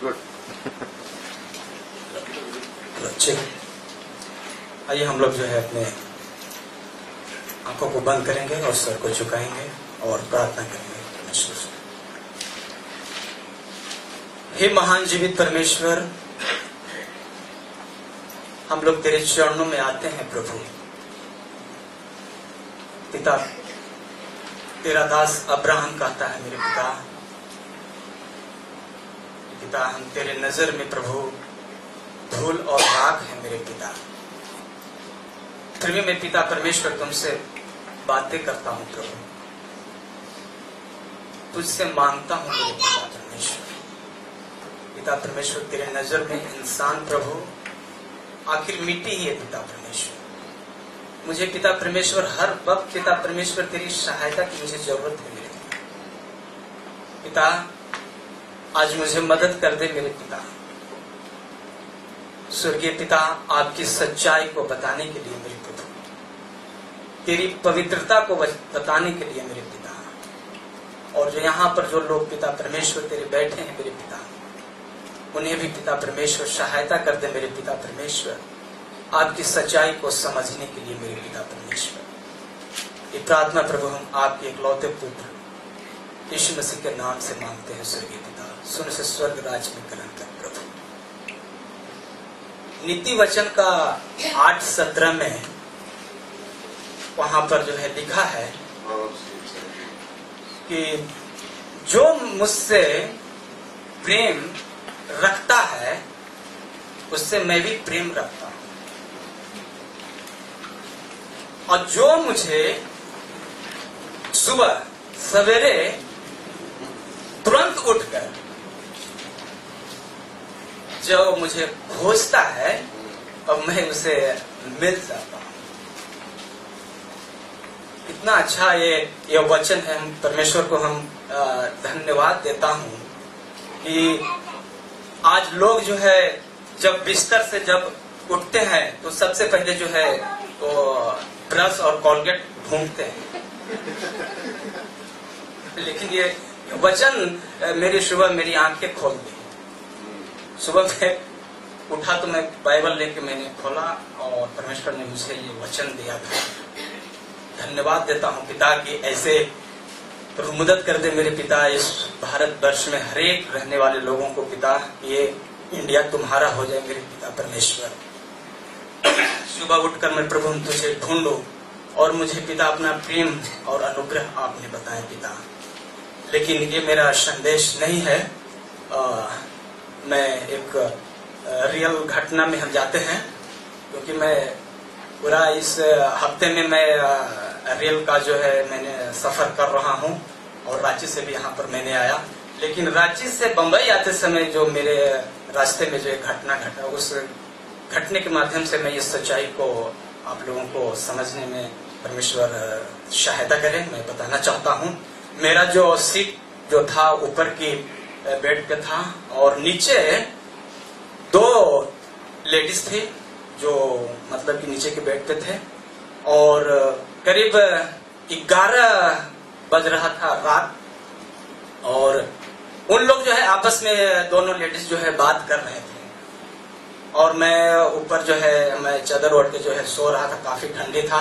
Good. आइए हम लोग जो है अपने आंखों को बंद करेंगे और सर को झुकाएंगे और प्रार्थना करेंगे परमेश्वर से। हे महान जीवित परमेश्वर, हम लोग तेरे चरणों में आते हैं प्रभु। पिता, तेरा दास अब्राहम कहता है मेरे पिता, पिता हम तेरे नजर में प्रभु धूल और राख है मेरे पिता। फिर भी मैं पिता परमेश्वर तुमसे बातें करता हूं प्रभु, तुझसे मांगता हूं मेरे पिता परमेश्वर। पिता परमेश्वर तेरे नजर में इंसान प्रभु आखिर मिट्टी ही है पिता परमेश्वर। मुझे पिता परमेश्वर हर वक्त पिता परमेश्वर तेरी सहायता की मुझे जरूरत है मेरे पिता। आज मुझे मदद कर दे मेरे पिता। स्वर्गीय पिता, आपकी सच्चाई को बताने के लिए मेरे प्रभु, तेरी पवित्रता को बताने के लिए मेरे पिता, और जो यहाँ पर जो लोग पिता परमेश्वर तेरे बैठे हैं मेरे पिता, उन्हें भी पिता परमेश्वर सहायता कर दे मेरे पिता परमेश्वर, आपकी सच्चाई को समझने के लिए मेरे पिता परमेश्वर। ये प्रार्थना प्रभु हम आपके इकलौते पुत्र यीशु मसीह के नाम से मांगते हैं स्वर्गीय पिता। सुन से स्वर्ग राज में ग्रहण कर प्रभु। नीति वचन का 8:17 में वहां पर जो है लिखा है कि जो मुझसे प्रेम रखता है उससे मैं भी प्रेम रखता हूं, और जो मुझे सुबह सवेरे तुरंत उठकर जो मुझे खोजता है और मैं उसे मिल जाता हूं। इतना अच्छा ये वचन है। हम परमेश्वर को हम धन्यवाद देता हूं कि आज लोग जो है जब बिस्तर से जब उठते हैं तो सबसे पहले जो है तो ब्रश और कोलगेट ढूंढते हैं, लेकिन ये वचन मेरी सुबह मेरी आंखें खोल दी। सुबह में उठा तो मैं बाइबल लेके मैंने खोला और परमेश्वर ने मुझे ये वचन दिया था। धन्यवाद देता हूँ पिता कि ऐसे प्रभु मदद कर दे मेरे पिता। इस भारत वर्ष में हरेक रहने वाले लोगों को पिता, ये इंडिया तुम्हारा हो जाए मेरे पिता परमेश्वर। सुबह उठकर मैं प्रभु तुझे ढूंढूं और मुझे पिता अपना प्रेम और अनुग्रह आपने बताया पिता। लेकिन ये मेरा संदेश नहीं है। मैं एक रियल घटना में हम जाते हैं, क्योंकि मैं पूरा इस हफ्ते में मैं रियल का जो है मैंने सफर कर रहा हूं, और रांची से भी यहाँ पर मैंने आया। लेकिन रांची से बंबई आते समय जो मेरे रास्ते में जो एक घटना घटा, उस घटने के माध्यम से मैं इस सच्चाई को आप लोगों को समझने में परमेश्वर सहायता करे। मैं बताना चाहता हूँ, मेरा जो सीट जो था ऊपर की बेड पे था, और नीचे 2 लेडीज थे जो मतलब कि नीचे के बेड पे थे, और करीब 11 बज रहा था रात, और उन लोग जो है आपस में दोनों लेडीज जो है बात कर रहे थे, और मैं ऊपर जो है मैं चादर ओढ़ के जो है सो रहा था। काफी ठंडी था।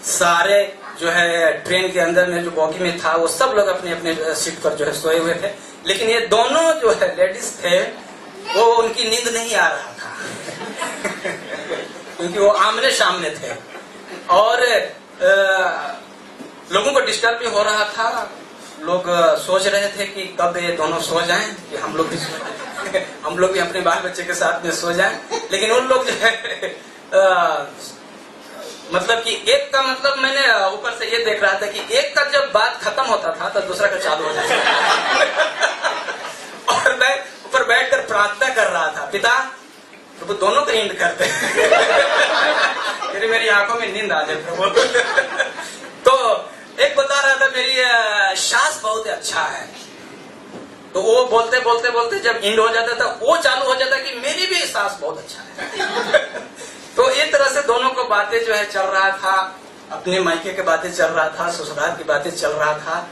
सारे जो है ट्रेन के अंदर में जो बॉगी में था वो सब लोग अपने अपने सीट पर जो है सोए हुए थे, लेकिन ये दोनों जो है लेडीज थे वो उनकी नींद नहीं आ रहा था क्योंकि वो आमने सामने थे, और लोगों को डिस्टर्ब भी हो रहा था। लोग सोच रहे थे कि कब ये दोनों सो जाएं कि हम लोग भी हम लोग भी अपने बाल बच्चे के साथ में सो जाएं। लेकिन उन लोग जो है मतलब कि एक का मतलब मैंने ऊपर से ये देख रहा था कि एक का जब बात खत्म होता था तो दूसरा का चालू हो जाता और मैं ऊपर बैठकर प्रार्थना कर रहा था, पिता प्रभु दोनों को नींद करते मेरी आंखों में नींद आ जाए प्रभु। तो एक बता रहा था मेरी सांस बहुत अच्छा है, तो वो बोलते बोलते बोलते जब इंड हो जाता था वो चालू हो जाता कि मेरी भी सांस बहुत अच्छा है। तो एक तरह से दोनों को बातें जो है चल रहा था, अपने मायके की बातें चल रहा था, ससुराल की बातें चल रहा था।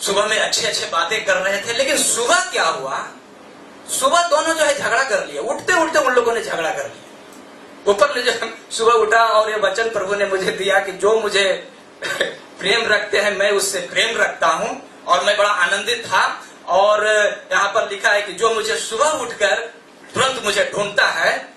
सुबह में अच्छे अच्छे बातें कर रहे थे, लेकिन सुबह क्या हुआ सुबह दोनों जो है झगड़ा कर लिया, उठते उठते उन लोगों ने झगड़ा कर लिया। ऊपर ने जो सुबह उठा और ये वचन प्रभु ने मुझे दिया कि जो मुझे प्रेम रखते हैं मैं उससे प्रेम रखता हूं, और मैं बड़ा आनंदित था। और यहाँ पर लिखा है कि जो मुझे सुबह उठकर तुरंत मुझे ढूंढता है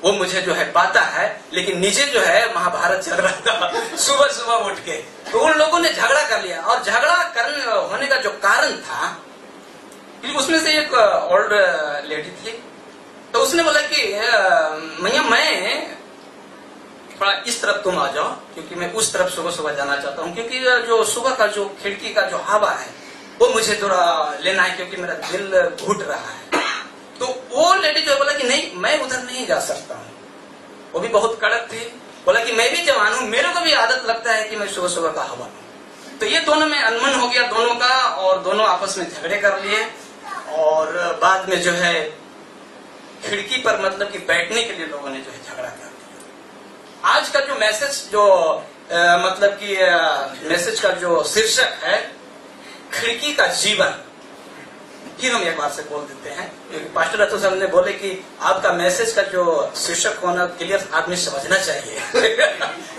वो मुझे जो है पाता है। लेकिन नीचे जो है महाभारत चल रहा था सुबह सुबह उठ के, तो उन लोगों ने झगड़ा कर लिया। और झगड़ा करने होने का जो कारण था, उसमें से एक ओल्ड लेडी थी, तो उसने बोला कि मैया मैं थोड़ा इस तरफ तुम आ जाओ, क्योंकि मैं उस तरफ सुबह सुबह जाना चाहता हूँ, क्योंकि जो सुबह का जो खिड़की का जो हवा है वो मुझे थोड़ा लेना है, क्योंकि मेरा दिल घुट रहा है। तो वो लेडी जो बोला कि नहीं मैं उधर नहीं जा सकता हूँ, वो भी बहुत कड़क थी। बोला कि मैं भी जवान हूँ, मेरे को भी आदत लगता है कि मैं सुबह सुबह का हवा लूं। तो ये दोनों में अनमन हो गया दोनों का, और दोनों आपस में झगड़े कर लिए। और बाद में जो है खिड़की पर मतलब कि बैठने के लिए लोगों ने जो है झगड़ा कर दिया। आज का जो मैसेज जो मतलब कि मैसेज का जो शीर्षक है खिड़की का जीवन, फिर हम एक बार से बोल देते हैं, क्योंकि पास्टर अतुल साहब ने बोले कि आपका मैसेज का जो शीर्षक होना क्लियर आदमी समझना चाहिए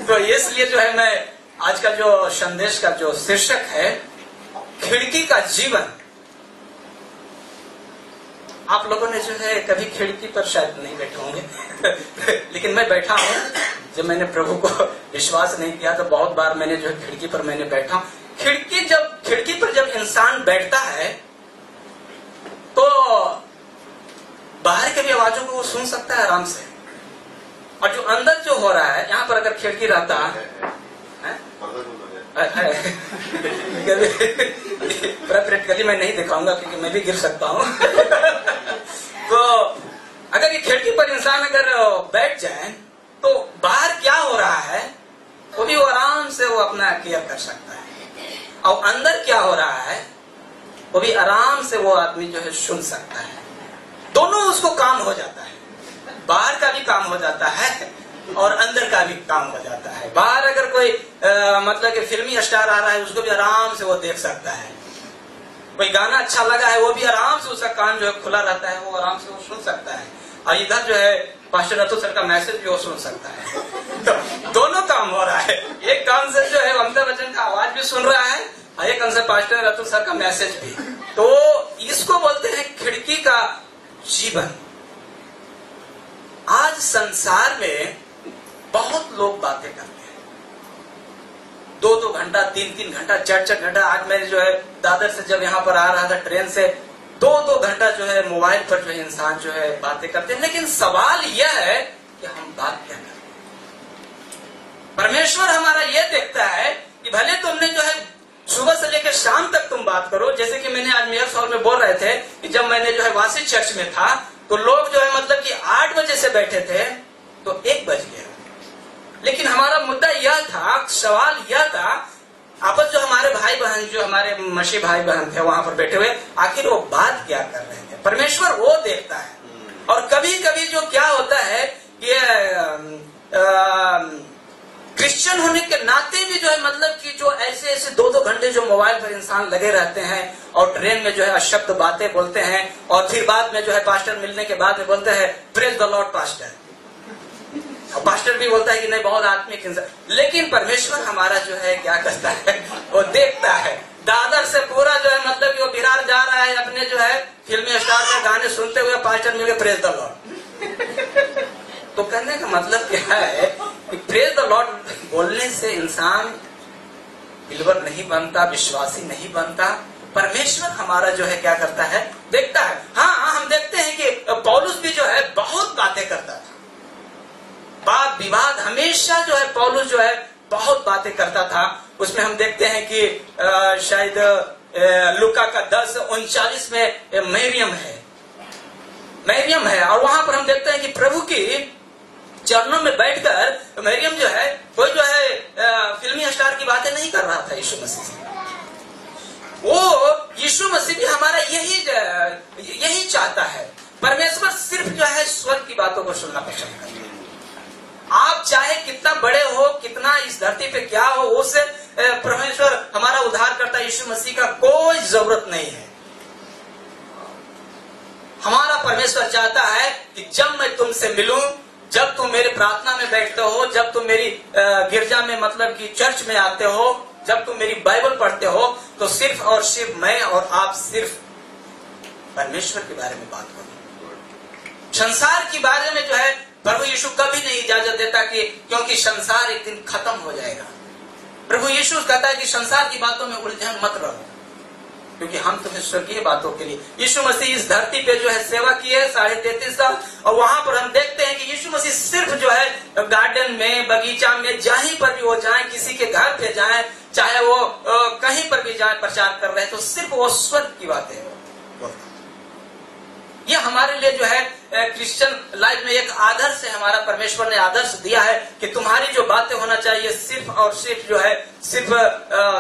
तो इसलिए जो है मैं आज का जो संदेश का जो शीर्षक है खिड़की का जीवन। आप लोगों ने जो है कभी खिड़की पर शायद नहीं बैठे होंगे लेकिन मैं बैठा हूँ। जब मैंने प्रभु को विश्वास नहीं किया तो बहुत बार मैंने जो है खिड़की पर मैंने बैठा हूँ। खिड़की पर जब इंसान बैठता है तो बाहर के भी आवाजों को वो सुन सकता है आराम से, और जो अंदर जो हो रहा है, यहाँ पर अगर खिड़की रहता प्रैक्टिकली मैं नहीं दिखाऊंगा क्योंकि मैं भी गिर सकता हूँ तो अगर ये खिड़की पर इंसान अगर बैठ जाए तो बाहर क्या हो रहा है वो भी वो आराम से वो अपना केयर कर सकता है, और अंदर क्या हो रहा है वो भी आराम से वो आदमी जो है सुन सकता है। दोनों उसको काम हो जाता है, बाहर का भी काम हो जाता है और अंदर का भी काम हो जाता है। बाहर अगर कोई मतलब कि फिल्मी स्टार आ रहा है उसको भी आराम से वो देख सकता है, कोई गाना अच्छा लगा है वो भी आराम से उसका कान जो है खुला रहता है, वो आराम से वो सुन सकता है। और इधर जो है पास्टर अतुल सर का मैसेज भी वो सुन सकता है तो दोनों काम हो रहा है। एक कान से जो है अमिताभ बच्चन का आवाज भी सुन रहा है और एक कान से पास्टर अतुल सर का मैसेज भी। तो इसको बोलते हैं खिड़की का जीवन। आज संसार में बहुत लोग बातें करते हैं, 2-2 घंटा 3-3 घंटा 4-4 घंटा। आज मैं जो है दादर से जब यहाँ पर आ रहा था ट्रेन से 2-2 घंटा जो है मोबाइल पर जो है इंसान जो है बातें करते हैं। लेकिन सवाल यह है कि हम बात क्या करते हैं। परमेश्वर हमारा यह देखता है कि भले तुमने जो है सुबह से लेकर शाम तक तुम बात करो। जैसे कि मैंने आज मेयर हॉल में बोल रहे थे कि जब मैंने जो है वासी चर्च में था तो लोग जो है मतलब कि 8 बजे से बैठे थे तो 1 बज गया। लेकिन हमारा मुद्दा यह था, सवाल यह था, आपस जो हमारे भाई बहन जो हमारे मसीह भाई बहन थे वहां पर बैठे हुए, आखिर वो बात क्या कर रहे थे। परमेश्वर वो देखता है। और कभी कभी जो क्या होता है ये क्रिश्चियन होने के नाते भी जो है मतलब कि जो ऐसे 2-2 घंटे जो मोबाइल पर इंसान लगे रहते हैं और ट्रेन में जो है अशब्द बातें बोलते हैं, और फिर बाद में जो है पास्टर मिलने के बाद में बोलते हैं प्रेज द लॉर्ड पास्टर, और पास्टर भी बोलता है कि नहीं बहुत आत्मिक इंसान। लेकिन परमेश्वर हमारा जो है क्या करता है, वो देखता है। दादर से पूरा जो है मतलब कि वो बिहार जा रहा है अपने जो है फिल्मी स्टार के गाने सुनते हुए, पास्टर मिलकर प्रेज द लॉर्ड। तो कहने का मतलब क्या है कि प्रेज द लॉर्ड बोलने से इंसान बिलीवर नहीं बनता, विश्वासी नहीं बनता। परमेश्वर हमारा जो है क्या करता है, देखता है। हाँ, हम देखते हैं कि पौलुस भी जो है बहुत बातें करता था, वाद विवाद हमेशा जो है पौलुस जो है बहुत बातें करता था। उसमें हम देखते हैं कि शायद लूका का 10:39 में मरियम है, और वहां पर हम देखते हैं कि प्रभु की चरणों में बैठकर मरियम जो है कोई जो है फिल्मी स्टार की बातें नहीं कर रहा था यीशु मसीह से। वो यीशु मसीह भी हमारा यही चाहता है। परमेश्वर सिर्फ जो है स्वर्ग की बातों को सुनना पसंद करता है। आप चाहे कितना बड़े हो, कितना इस धरती पे क्या हो, उससे परमेश्वर हमारा उद्धार करता यीशु मसीह का कोई जरूरत नहीं है। परमेश्वर चाहता है कि जब मैं तुमसे मिलूं, जब तुम मेरे प्रार्थना में बैठते हो, जब तुम मेरी गिरजा में मतलब कि चर्च में आते हो, जब तुम मेरी बाइबल पढ़ते हो, तो सिर्फ और सिर्फ मैं और आप सिर्फ परमेश्वर के बारे में बात करो। संसार के बारे में जो है प्रभु यीशु कभी नहीं इजाजत देता कि, क्योंकि संसार एक दिन खत्म हो जाएगा। प्रभु यीशु कहता है कि संसार की बातों में उलझन मत रहो, क्योंकि हम तुम्हें स्वर्गीय बातों के लिए। यीशु मसीह इस धरती पे जो है सेवा की है 33.5 साल, और वहां पर हम देखते हैं कि यीशु मसीह सिर्फ जो है गार्डन में, बगीचा में, जहीं पर भी वो जाए, किसी के घर पे जाए, चाहे वो कहीं पर भी जाए प्रचार कर रहे हैं, तो सिर्फ वो स्वर्ग की बातें बोलते। ये हमारे लिए जो है क्रिश्चियन लाइफ में एक आदर्श है, हमारा परमेश्वर ने आदर्श दिया है कि तुम्हारी जो बातें होना चाहिए सिर्फ और सिर्फ जो है सिर्फ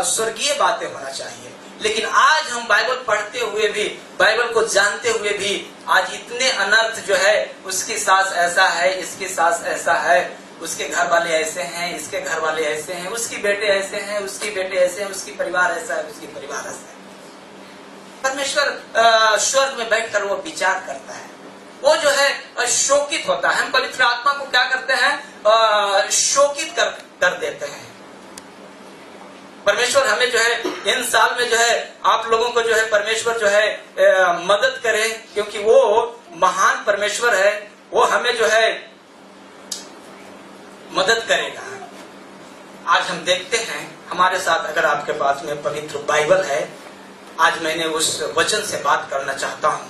स्वर्गीय बातें होना चाहिए। लेकिन आज हम बाइबल पढ़ते हुए भी, बाइबल को जानते हुए भी, आज इतने अनर्थ जो है, उसकी सास ऐसा है, इसकी सास ऐसा है, उसके घर वाले ऐसे हैं, इसके घर वाले ऐसे हैं, उसकी बेटे ऐसे हैं, उसकी बेटे ऐसे हैं, उसकी परिवार ऐसा है, उसकी परिवार ऐसा है। परमेश्वर स्वर्ग में बैठकर वो विचार करता है, वो जो है शोकित होता है। हम पवित्र आत्मा को क्या करते हैं, शोकित कर देते हैं। परमेश्वर हमें जो है इन साल में जो है आप लोगों को जो है परमेश्वर जो है मदद करे, क्योंकि वो महान परमेश्वर है, वो हमें जो है मदद करेगा। आज हम देखते हैं हमारे साथ, अगर आपके पास में पवित्र बाइबल है, आज मैंने उस वचन से बात करना चाहता हूं,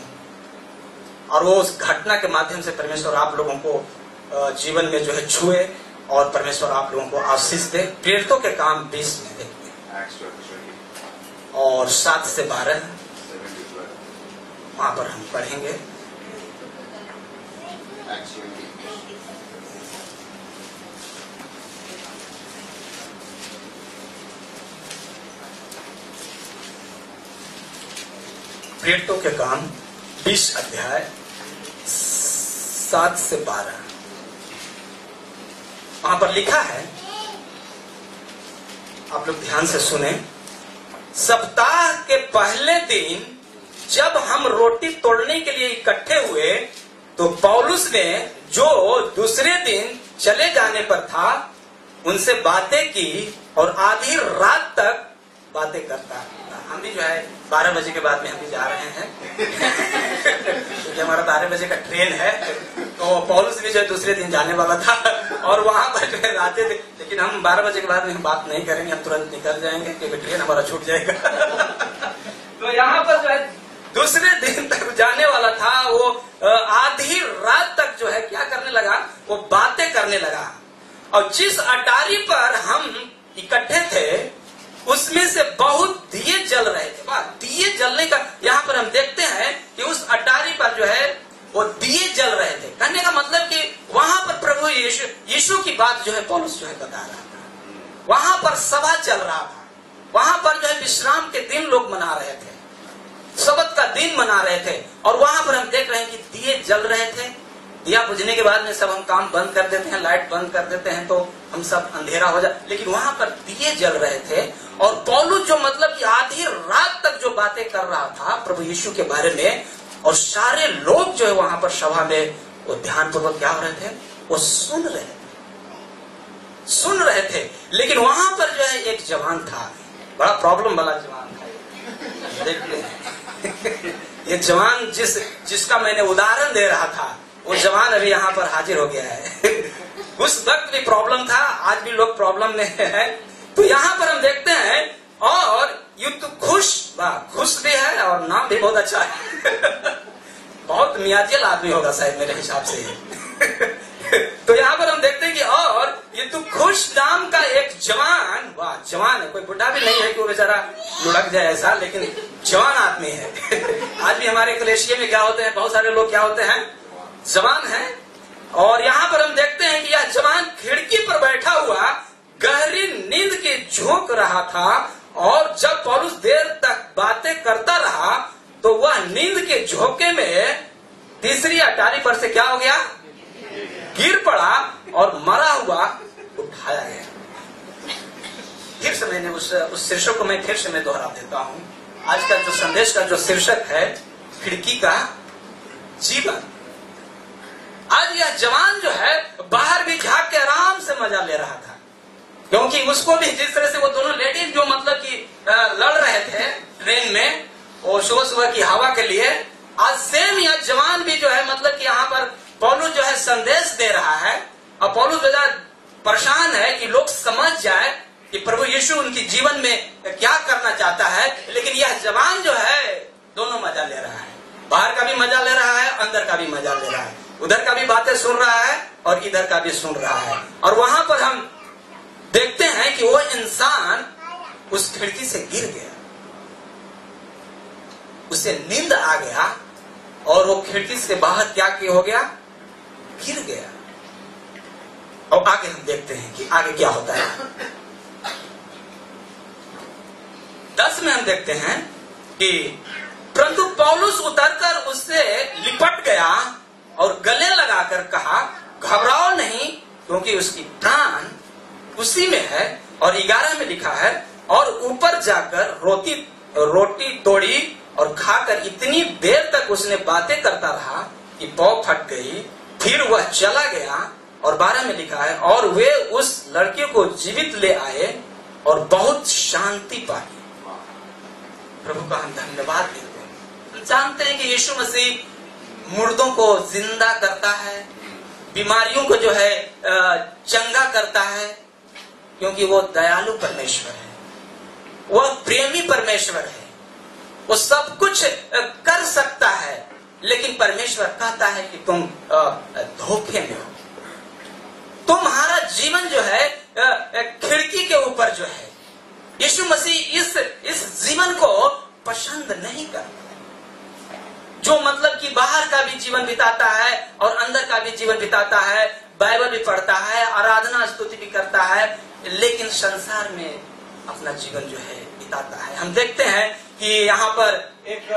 और वो उस घटना के माध्यम से परमेश्वर आप लोगों को जीवन में जो है छुए, और परमेश्वर आप लोगों को आशीष दे। प्रेरितों के काम 20 में देखते और 7 से 12 वहां पर हम पढ़ेंगे। प्रेरितों के काम 20 अध्याय 7 से 12 वहां पर लिखा है, आप लोग ध्यान से सुने। सप्ताह के पहले दिन जब हम रोटी तोड़ने के लिए इकट्ठे हुए, तो पौलुस ने, जो दूसरे दिन चले जाने पर था, उनसे बातें की और आधी रात तक बातें करता। हम भी जो है 12 बजे के बाद में हम भी जा रहे हैं क्योंकि हमारा 12 बजे का ट्रेन है, तो पौलुस भी जो है दूसरे दिन जाने वाला था, और वहां पर जो है आते थे। लेकिन हम 12 बजे के बाद में हम बात नहीं करेंगे, हम तुरंत निकल जाएंगे क्योंकि ट्रेन हमारा छूट जाएगा तो यहाँ पर जो है दूसरे दिन तक जाने वाला था, वो आधी रात तक जो है क्या करने लगा, वो बातें करने लगा। और जिस अटारी पर हम इकट्ठे थे उसमें से बहुत दिए जल रहे थे। दिए जलने का यहाँ पर हम देखते हैं कि उस अटारी पर जो है वो दिए जल रहे थे। कहने का मतलब कि वहां पर प्रभु यीशु की बात जो है पौलुस जो है बता रहा था। वहां पर सभा चल रहा था, वहां पर जो है विश्राम के दिन लोग मना रहे थे, सबत का दिन मना रहे थे, और वहां पर हम देख रहे हैं कि दिए जल रहे थे। दिया बुझने के बाद में सब हम काम बंद कर देते हैं, लाइट बंद कर देते हैं, तो हम सब अंधेरा हो जाए, लेकिन वहां पर दिए जल रहे थे। और पौलुस जो मतलब कि आधी रात तक जो बातें कर रहा था प्रभु यीशु के बारे में, और सारे लोग जो है वहां पर सभा में वो ध्यान पूर्वक क्या हो रहे थे, वो सुन रहे थे। लेकिन वहां पर जो है एक जवान था, बड़ा प्रॉब्लम वाला जवान था। देखते हैं ये जवान जिसका मैंने उदाहरण दे रहा था, वो जवान अभी यहाँ पर हाजिर हो गया है उस वक्त भी प्रॉब्लम था, आज भी लोग प्रॉब्लम में है। तो यहाँ पर हम देखते हैं, और यू तो खुश भी है, और नाम भी बहुत अच्छा है बहुत मियाजियल आदमी होगा शायद मेरे हिसाब से तो यहाँ पर हम देखते हैं कि और ये तो खुश नाम का एक जवान, जवान है, कोई बुढ़ा भी नहीं है कि वो बेचारा लुढ़क जाए ऐसा, लेकिन जवान आदमी है आज भी हमारे कलेशिया में क्या होते हैं, बहुत सारे लोग क्या होते हैं, जवान है। और यहाँ पर हम देखते हैं कि यह जवान खिड़की पर बैठा हुआ गहरी नींद के झोंक रहा था, और जब पौलुस देर तक बातें करता रहा, तो वह नींद के झोंके में तीसरी अटारी पर से क्या हो गया, गिर पड़ा और मरा हुआ उठाया गया। फिर से मैंने उस शीर्षक को मैं फिर से मैं दोहरा देता हूँ। आज का जो संदेश का जो शीर्षक है, खिड़की का जीवन। यह जवान जो है बाहर भी झांक के आराम से मजा ले रहा था, क्योंकि उसको भी जिस तरह से वो दोनों लेडीज जो मतलब कि लड़ रहे थे ट्रेन में और सुबह सुबह की हवा के लिए, आज सेम यह जवान भी जो है मतलब कि यहाँ पर पौलुस जो है संदेश दे रहा है। और पौलुस बेटा परेशान है कि लोग समझ जाए कि प्रभु यीशु उनके जीवन में क्या करना चाहता है, लेकिन यह जवान जो है दोनों मजा ले रहा है, बाहर का भी मजा ले रहा है, अंदर का भी मजा ले रहा है, उधर का भी बातें सुन रहा है और इधर का भी सुन रहा है। और वहां पर हम देखते हैं कि वो इंसान उस खिड़की से गिर गया, उसे नींद आ गया और वो खिड़की से बाहर क्या हो गया, गिर गया। और आगे हम देखते हैं कि आगे क्या होता है। 10 में हम देखते हैं कि परंतु पौलुस उतरकर उससे लिपट गया और गले लगाकर कहा, घबराओ नहीं, क्योंकि उसकी प्राण उसी में है। और 11 में लिखा है, और ऊपर जाकर रोटी तोड़ी और खाकर इतनी देर तक उसने बातें करता रहा कि पौ फट गई, फिर वह चला गया। और 12 में लिखा है, और वे उस लड़के को जीवित ले आए और बहुत शांति पाई। प्रभु का हम धन्यवाद देते हैं। हम जानते हैं कि यीशु मसीह मुर्दों को जिंदा करता है, बीमारियों को जो है चंगा करता है, क्योंकि वो दयालु परमेश्वर है, वह प्रेमी परमेश्वर है, वो सब कुछ कर सकता है। लेकिन परमेश्वर कहता है कि तुम धोखे में हो, तुम्हारा जीवन जो है खिड़की के ऊपर जो है। यीशु मसीह इस जीवन को पसंद नहीं करता, जो मतलब कि बाहर का भी जीवन बिताता है और अंदर का भी जीवन बिताता है, बाइबल भी पढ़ता है, आराधना स्तुति भी करता है, लेकिन संसार में अपना जीवन जो है बिताता है। हम देखते हैं कि यहाँ पर एक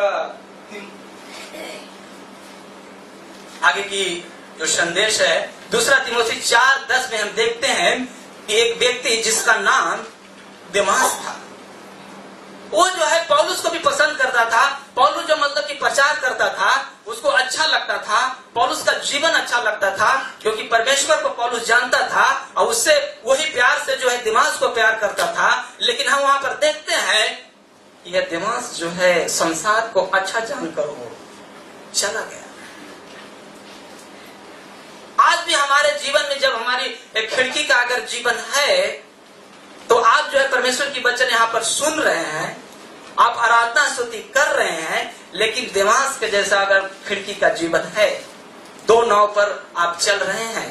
आगे की जो संदेश है 2 तीमुथियुस 4:10 में हम देखते हैं कि एक व्यक्ति जिसका नाम देमास था, वो जो है पौलुस को भी पसंद करता था। पौलुस जो मतलब कि प्रचार करता था उसको अच्छा लगता था, पौलुस का जीवन अच्छा लगता था, क्योंकि परमेश्वर को पौलुस जानता था और उससे वही प्यार से जो है देमास को प्यार करता था। लेकिन हम वहां पर देखते हैं यह देमास जो है संसार को अच्छा जानकर वो चला गया। आज भी हमारे जीवन में जब हमारी खिड़की का अगर जीवन है तो आप जो है परमेश्वर की वचन यहाँ पर सुन रहे हैं, आप आराधना स्तुति कर रहे हैं, लेकिन देमास के जैसा अगर खिड़की का जीवन है, दो नाव पर आप चल रहे हैं,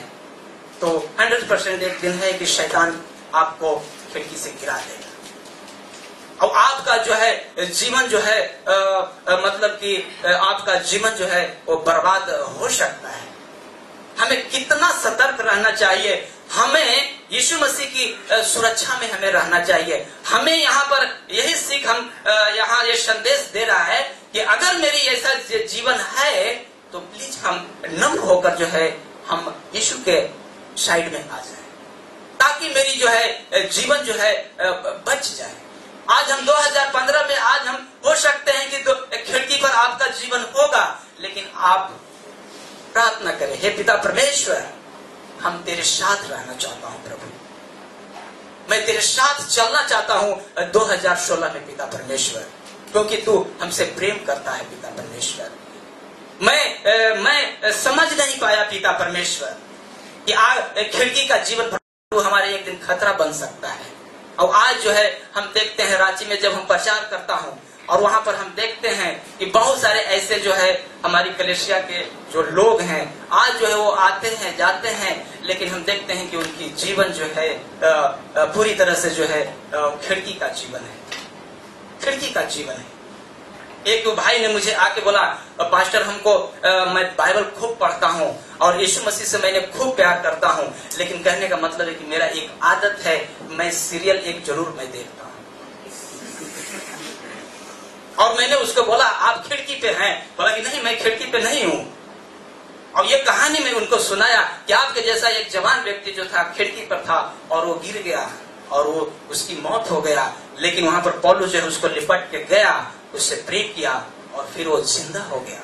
तो 100% एक दिन है कि शैतान आपको खिड़की से गिरा देगा और आपका जो है जीवन जो है मतलब कि आपका जीवन जो है वो बर्बाद हो सकता है। हमें कितना सतर्क रहना चाहिए, हमें यीशु मसीह की सुरक्षा में हमें रहना चाहिए। हमें यहाँ पर यही सीख हम यहाँ ये संदेश दे रहा है कि अगर मेरी ऐसा जीवन है तो प्लीज हम नम्र होकर जो है हम यीशु के साइड में आ जाए, ताकि मेरी जो है जीवन जो है बच जाए। आज हम 2015 में आज हम हो सकते हैं कि खिड़की पर आपका जीवन होगा, लेकिन आप प्रार्थना करें, हे पिता परमेश्वर, हम तेरे साथ रहना चाहता हूं प्रभु, मैं तेरे साथ चलना चाहता हूं 2016 में पिता परमेश्वर, क्योंकि तू हमसे प्रेम करता है पिता परमेश्वर। मैं समझ नहीं पाया पिता परमेश्वर कि खिड़की का जीवन हमारे एक दिन खतरा बन सकता है। और आज जो है हम देखते हैं रांची में जब हम प्रचार करता हूं और वहां पर हम देखते हैं कि बहुत सारे ऐसे जो है हमारी कलेसिया के जो लोग हैं, आज जो है वो आते हैं जाते हैं, लेकिन हम देखते हैं कि उनकी जीवन जो है पूरी तरह से जो है खिड़की का जीवन है, खिड़की का जीवन है। एक भाई ने मुझे आके बोला, पास्टर हमको मैं बाइबल खूब पढ़ता हूँ और यीशु मसीह से मैंने खूब प्यार करता हूँ, लेकिन कहने का मतलब है कि मेरा एक आदत है, मैं सीरियल एक जरूर मैं देखता हूँ। और मैंने उसको बोला आप खिड़की पे हैं? बोला कि नहीं मैं खिड़की पे नहीं हूँ। और ये कहानी मैं उनको सुनाया कि आपके जैसा एक जवान व्यक्ति जो था खिड़की पर था और वो गिर गया और वो उसकी मौत हो गया, लेकिन वहां पर पौलुस जो है उसको लिपट के गया, उससे प्रेम किया और फिर वो जिंदा हो गया।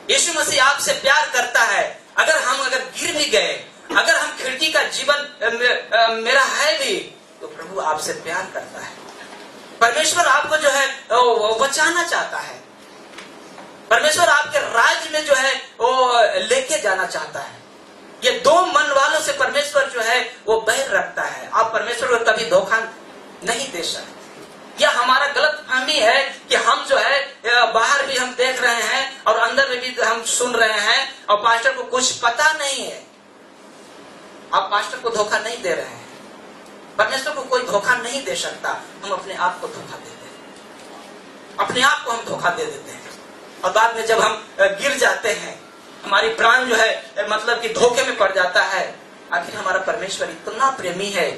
यीशु मसीह आपसे प्यार करता है। अगर गिर भी गए, अगर हम खिड़की का जीवन मेरा है भी, तो प्रभु आपसे प्यार करता है। परमेश्वर आपको जो है वो बचाना चाहता है। परमेश्वर आपके राज्य में जो है वो लेके जाना चाहता है। ये दो मन वालों से परमेश्वर जो है वो बैर रखता है। आप परमेश्वर को कभी धोखा नहीं दे सकते। यह हमारा गलत फहमी है कि हम जो है बाहर भी हम देख रहे हैं और अंदर में भी हम सुन रहे हैं और पास्टर को कुछ पता नहीं है। आप पास्टर को धोखा नहीं दे रहे हैं। परमेश्वर को कोई धोखा नहीं दे सकता। हम अपने आप को धोखा देते हैं, अपने आप को हम धोखा दे देते हैं और बाद में जब हम गिर जाते हैं, हमारी प्राण जो है मतलब कि धोखे में पड़ जाता है। आखिर हमारा परमेश्वर इतना प्रेमी है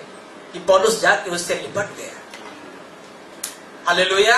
कि पौलुस जाके उससे लिपट गया। हालेलुया।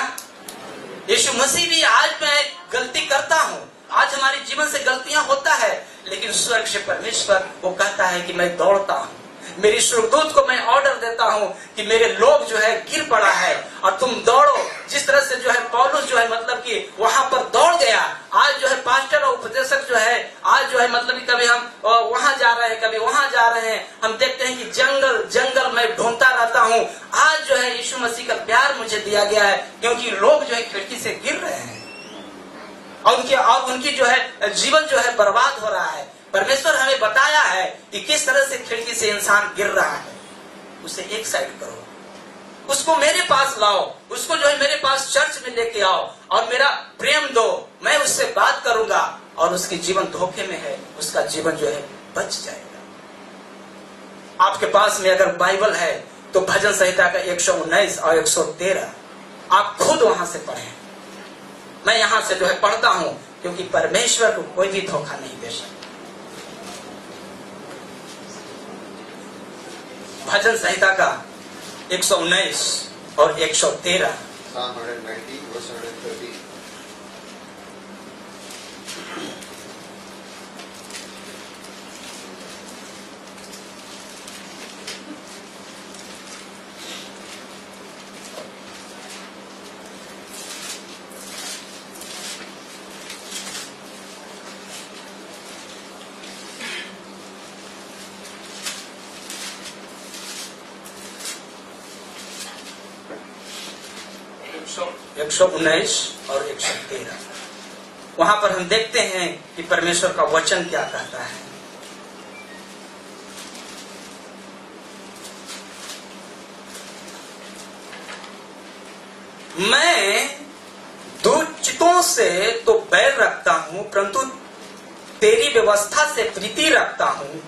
यीशु मसीह भी, आज मैं गलती करता हूं, आज हमारे जीवन से गलतियां होता है, लेकिन स्वर्ग से परमेश्वर वो कहता है कि मैं दौड़ता हूं। मेरी स्वर्गदूत को मैं ऑर्डर देता हूं कि मेरे लोग जो है गिर पड़ा है और तुम दौड़ो। जिस तरह से जो है पौलुस जो है मतलब कि वहां पर दौड़ गया। आज जो है पास्टर और उपदेशक जो है आज जो है मतलब कि कभी हम वहां जा रहे हैं, कभी वहां जा रहे हैं। हम देखते हैं कि जंगल जंगल मैं ढूंढता रहता हूं। आज जो है यीशु मसीह का प्यार मुझे दिया गया है, क्योंकि लोग जो है खिड़की से गिर रहे हैं और उनकी जो है जीवन जो है बर्बाद हो रहा है। परमेश्वर हमें बताया है कि किस तरह से खिड़की से इंसान गिर रहा है। उसे एक साइड करो, उसको मेरे पास लाओ, उसको जो है मेरे पास चर्च में लेके आओ और मेरा प्रेम दो। मैं उससे बात करूंगा और उसकी जीवन धोखे में है, उसका जीवन जो है बच जाएगा। आपके पास में अगर बाइबल है तो भजन संहिता का 119 और 113 आप खुद वहां से पढ़ें। मैं यहां से जो है पढ़ता हूं, क्योंकि परमेश्वर को कोई भी धोखा नहीं दे सकता। भजन संहिता का 119 और 113। Psalm 190 verse 130. एक 119 और 113 वहां पर हम देखते हैं कि परमेश्वर का वचन क्या कहता है। मैं दुष्चितों से तो बैर रखता हूं, परंतु तेरी व्यवस्था से प्रीति रखता हूं।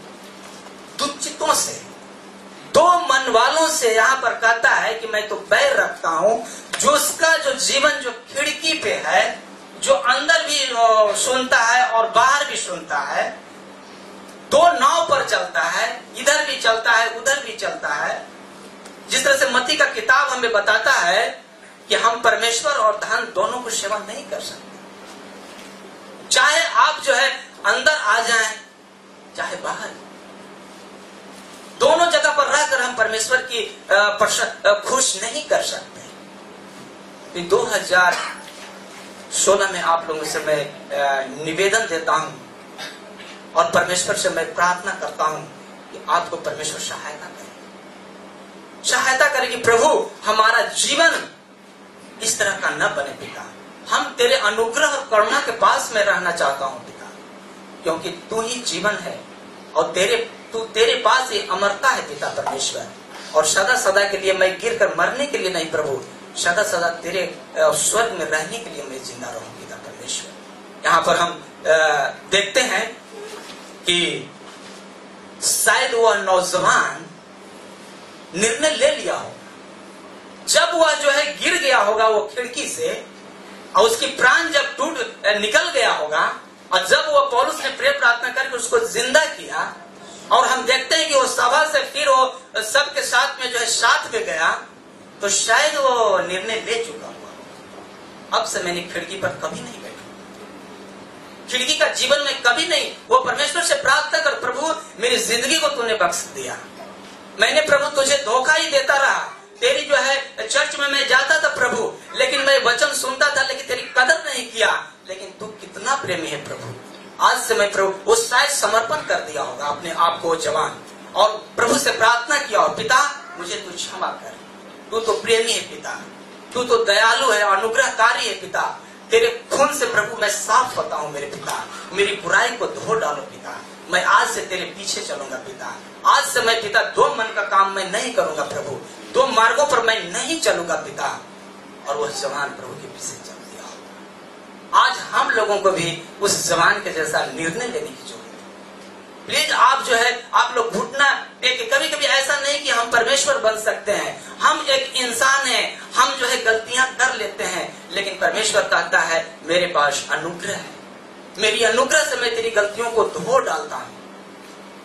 दुष्चितों से, दो मन वालों से यहां पर कहता है कि मैं तो बैर रखता हूं। जो उसका जो जीवन जो खिड़की पे है, जो अंदर भी सुनता है और बाहर भी सुनता है, दो नाव पर चलता है, इधर भी चलता है उधर भी चलता है। जिस तरह से मत्ती का किताब हमें बताता है कि हम परमेश्वर और धन दोनों को सेवा नहीं कर सकते। चाहे आप जो है अंदर आ जाएं, चाहे बाहर, दोनों जगह पर रहकर हम परमेश्वर की खुश नहीं कर सकते। 2016 में आप लोगों से मैं निवेदन देता हूं और परमेश्वर से मैं प्रार्थना करता हूं कि आपको परमेश्वर सहायता करे कि प्रभु हमारा जीवन इस तरह का न बने पिता। हम तेरे अनुग्रह और करुणा के पास में रहना चाहता हूं पिता, क्योंकि तू ही जीवन है और तेरे पास ही अमरता है पिता परमेश्वर। और सदा सदा के लिए मैं गिर कर मरने के लिए नहीं प्रभु, सदा सदा तेरे स्वर्ग में रहने के लिए मैं जिंदा रहूं पिता परमेश्वर। यहाँ पर हम देखते हैं कि शायद वह नौजवान निर्णय ले लिया हो, जब वह जो है गिर गया होगा वो खिड़की से और उसकी प्राण जब टूट निकल गया होगा, और जब वो पौलुस ने प्रेम प्रार्थना करके उसको जिंदा किया और हम देखते हैं कि वो सभा से फिर वो सबके साथ में जो है साथ में गया, तो शायद वो निर्णय ले चुका हुआ, अब से मैंने खिड़की पर कभी नहीं बैठा, खिड़की का जीवन में कभी नहीं। वो परमेश्वर से प्रार्थना कर, प्रभु मेरी जिंदगी को तूने बख्श दिया, मैंने प्रभु तुझे धोखा ही देता रहा। तेरी जो है चर्च में मैं जाता था प्रभु, लेकिन मैं वचन सुनता था लेकिन तेरी कदर नहीं किया। लेकिन तू कितना प्रेमी है प्रभु, आज से मैं प्रभु, वो शायद समर्पण कर दिया होगा अपने आप को जवान, और प्रभु से प्रार्थना किया हो, पिता मुझे तू क्षमा कर, तू तो प्रेमी है पिता, तू तो दयालु है, अनुग्रहकारी है पिता, तेरे खून से प्रभु मैं साफ होता हूँ मेरे पिता, मेरी बुराई को धो डालो पिता, मैं आज से तेरे पीछे चलूंगा पिता, आज से मैं पिता दो मन का काम मैं नहीं करूंगा प्रभु, दो मार्गों पर मैं नहीं चलूंगा पिता, और वह जवान प्रभु के पीछे चल दिया। आज हम लोगों को भी उस जवान के जैसा निर्णय लेने की जरूरत है। प्लीज आप जो है, आप लोग घुटना टेके, कभी कभी ऐसा नहीं कि हम परमेश्वर बन सकते हैं, हम एक इंसान हैं, हम जो है गलतियां कर लेते हैं, लेकिन परमेश्वर कहता है मेरे पास अनुग्रह है, मेरी अनुग्रह से मैं तेरी गलतियों को धो डालता हूं,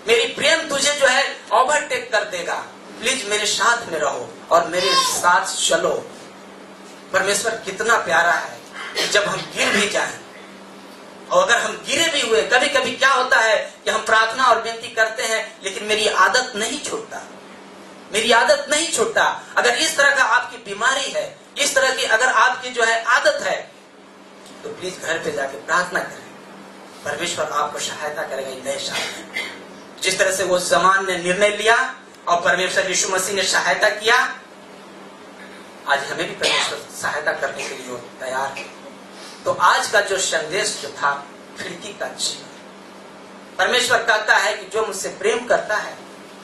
मेरी प्रेम तुझे जो है ओवरटेक कर देगा, प्लीज मेरे साथ में रहो और मेरे साथ चलो। परमेश्वर कितना प्यारा है जब हम गिर भी जाएं, और अगर हम गिरे भी हुए, कभी कभी क्या होता है कि हम प्रार्थना और विनती करते हैं लेकिन मेरी आदत नहीं छूटता, मेरी आदत नहीं छूटता। अगर इस तरह का आपकी बीमारी है, इस तरह की अगर आपकी जो है आदत है, तो प्लीज घर पे जाके प्रार्थना करें, परमेश्वर आपको सहायता करेगा नए साल में। जिस तरह से वो जमान ने निर्णय लिया और परमेश्वर यीशु मसीह ने सहायता किया, आज हमें भी परमेश्वर सहायता करने के लिए तैयार है। तो आज का जो संदेश जो था, खिड़की का जीवन, परमेश्वर कहता है कि जो मुझसे प्रेम करता है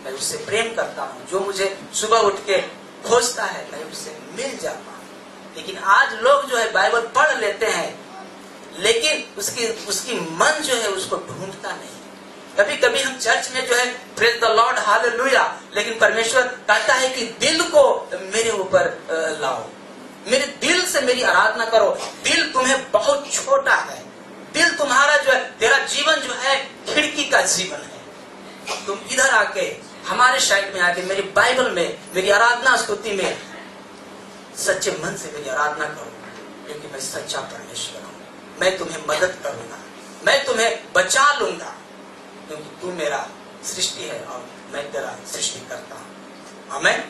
मैं उससे प्रेम करता हूँ, जो मुझे सुबह उठ के खोजता है मैं उससे मिल जाता हूँ। लेकिन आज लोग जो है बाइबल पढ़ लेते हैं, लेकिन उसकी मन जो है उसको ढूंढता नहीं। कभी कभी हम चर्च में जो है प्रेज द लॉर्ड हालेलुया, लेकिन परमेश्वर कहता है कि दिल को मेरे ऊपर लाओ, मेरे दिल से मेरी आराधना करो। दिल तुम्हें बहुत छोटा है, दिल तुम्हारा जो है, तेरा जीवन जो है खिड़की का जीवन है। तुम इधर आके हमारे साइड में आके मेरी बाइबल में, मेरी आराधना स्तुति में सच्चे मन से मेरी आराधना करो, क्योंकि मैं सच्चा परमेश्वर हूँ। मैं तुम्हें मदद करूंगा, मैं तुम्हें बचा लूंगा, क्योंकि तू मेरा सृष्टि है और मैं तेरा सृष्टि करता हूं। आमीन।